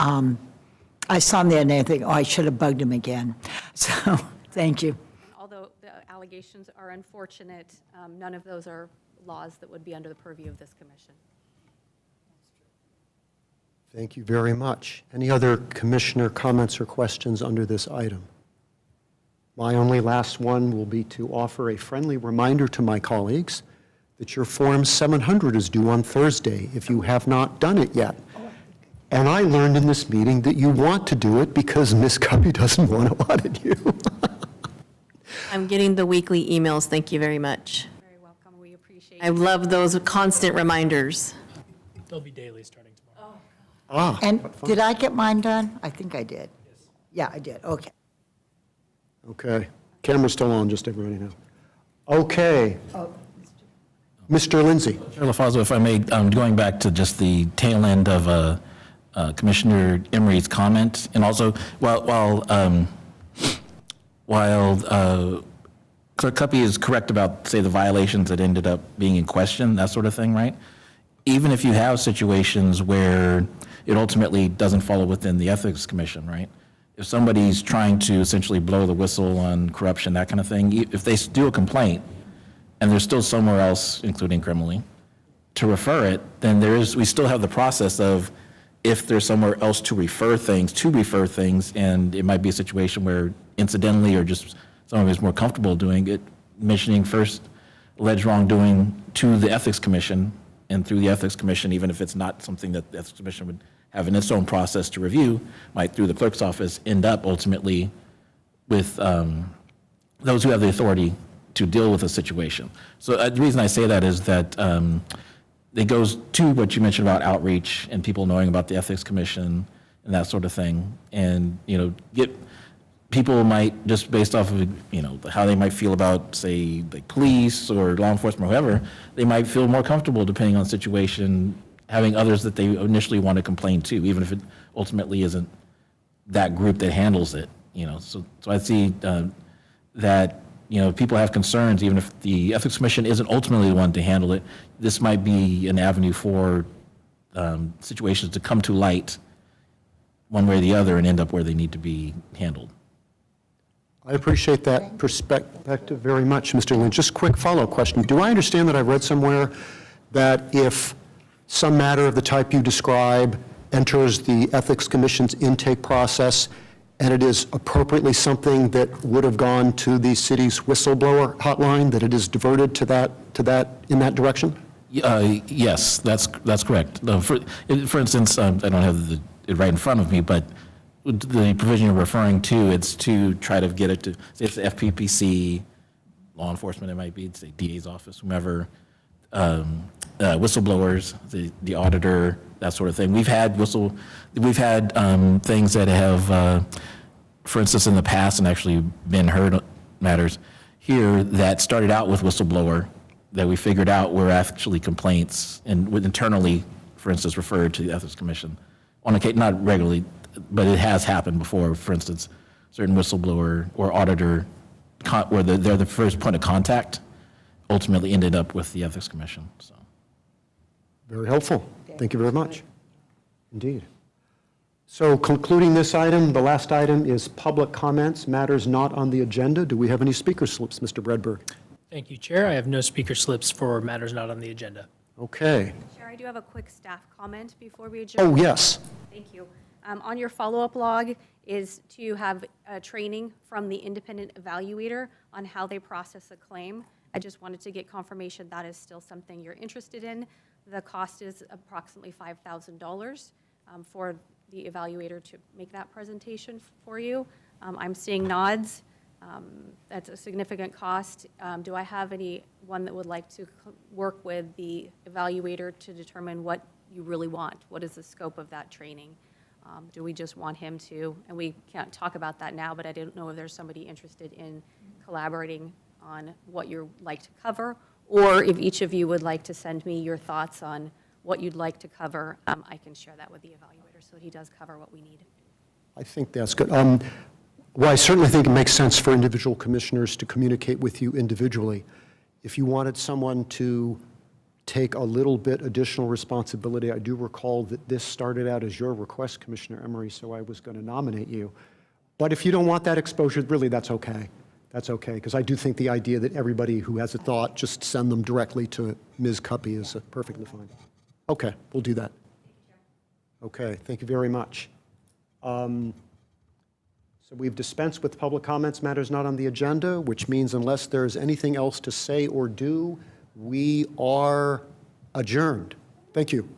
I saw him there and I think, oh, I should have bugged him again. So thank you. Although the allegations are unfortunate, none of those are laws that would be under the purview of this commission. Thank you very much. Any other commissioner comments or questions under this item? My only last one will be to offer a friendly reminder to my colleagues that your Form 700 is due on Thursday if you have not done it yet. And I learned in this meeting that you want to do it because Ms. Cuppy doesn't want to audit you. I'm getting the weekly emails, thank you very much. Very welcome, we appreciate I love those constant reminders. They'll be daily starting tomorrow. And did I get mine done? I think I did. Yeah, I did. Okay. Okay. Camera's still on, just everybody know. Okay. Mr. Lindsay. Chair LaFaso, if I may, going back to just the tail end of Commissioner Emery's comment, and also while Clerk Cuppy is correct about, say, the violations that ended up being in question, that sort of thing, right? even if you have situations where it ultimately doesn't follow within the Ethics Commission, right? If somebody's trying to essentially blow the whistle on corruption, that kind of thing, if they do a complaint and there's still somewhere else, including criminally, to refer it, then we still have the process of if there's somewhere else to refer things, and it might be a situation where incidentally or just someone who's more comfortable doing it, mentioning first alleged wrongdoing to the Ethics Commission, and through the Ethics Commission, even if it's not something that the Ethics Commission would have in its own process to review, might through the clerk's office end up ultimately with those who have the authority to deal with a situation. So the reason I say that is that it goes to what you mentioned about outreach and people knowing about the Ethics Commission and that sort of thing. And, people might, just based off of, how they might feel about, say, the police or law enforcement or whoever, they might feel more comfortable, depending on the situation, having others that they initially want to complain to, even if it ultimately isn't that group that handles it, So I see that, people have concerns, even if the Ethics Commission isn't ultimately the one to handle it, this might be an avenue for situations to come to light one way or the other and end up where they need to be handled. I appreciate that perspective very much, Mr. Lynch. Just a quick follow-up question. Do I understand that I read somewhere that if some matter of the type you describe enters the Ethics Commission's intake process and it is appropriately something that would have gone to the city's whistleblower hotline, that it is diverted to that in that direction? Yes, that's correct. For instance, I don't have it right in front of me, but the provision you're referring to, it's to try to get it to, say it's the FPPC, law enforcement, it might be, say DA's office, whomever, whistleblowers, the auditor, that sort of thing. We've had things that have, for instance, in the past, and actually been heard matters here that started out with whistleblower that we figured out were actually complaints and would internally, for instance, referred to the Ethics Commission on occasion, not regularly, but it has happened before. For instance, certain whistleblower or auditor, where they're the first point of contact, ultimately ended up with the Ethics Commission. So, very helpful. Thank you very much. Indeed. So concluding this item, the last item is public comments, matters not on the agenda. Do we have any speaker slips, Mr. Bredberg? Thank you, Chair. I have no speaker slips for matters not on the agenda. Okay. Chair, I do have a quick staff comment before we adjourn. Oh, yes. Thank you. On your follow-up log is to have training from the independent evaluator on how they process a claim. I just wanted to get confirmation that is still something you're interested in. The cost is approximately $5,000 for the evaluator to make that presentation for you. I'm seeing nods. That's a significant cost. Do I have anyone that would like to work with the evaluator to determine what you really want? What is the scope of that training? Do we just want him to, and we can't talk about that now, but I don't know if there's somebody interested in collaborating on what you'd like to cover, or if each of you would like to send me your thoughts on what you'd like to cover, I can share that with the evaluator so he does cover what we need. I think that's good. Well, I certainly think it makes sense for individual commissioners to communicate with you individually. If you wanted someone to take a little bit additional responsibility, I do recall that this started out as your request, Commissioner Emery, so I was going to nominate you. But if you don't want that exposure, really, that's okay. That's okay, because I do think the idea that everybody who has a thought, just send them directly to Ms. Cuppy is perfectly fine. Okay, we'll do that. Okay, thank you very much. So we've dispensed with public comments, matters not on the agenda, which means unless there's anything else to say or do, we are adjourned. Thank you.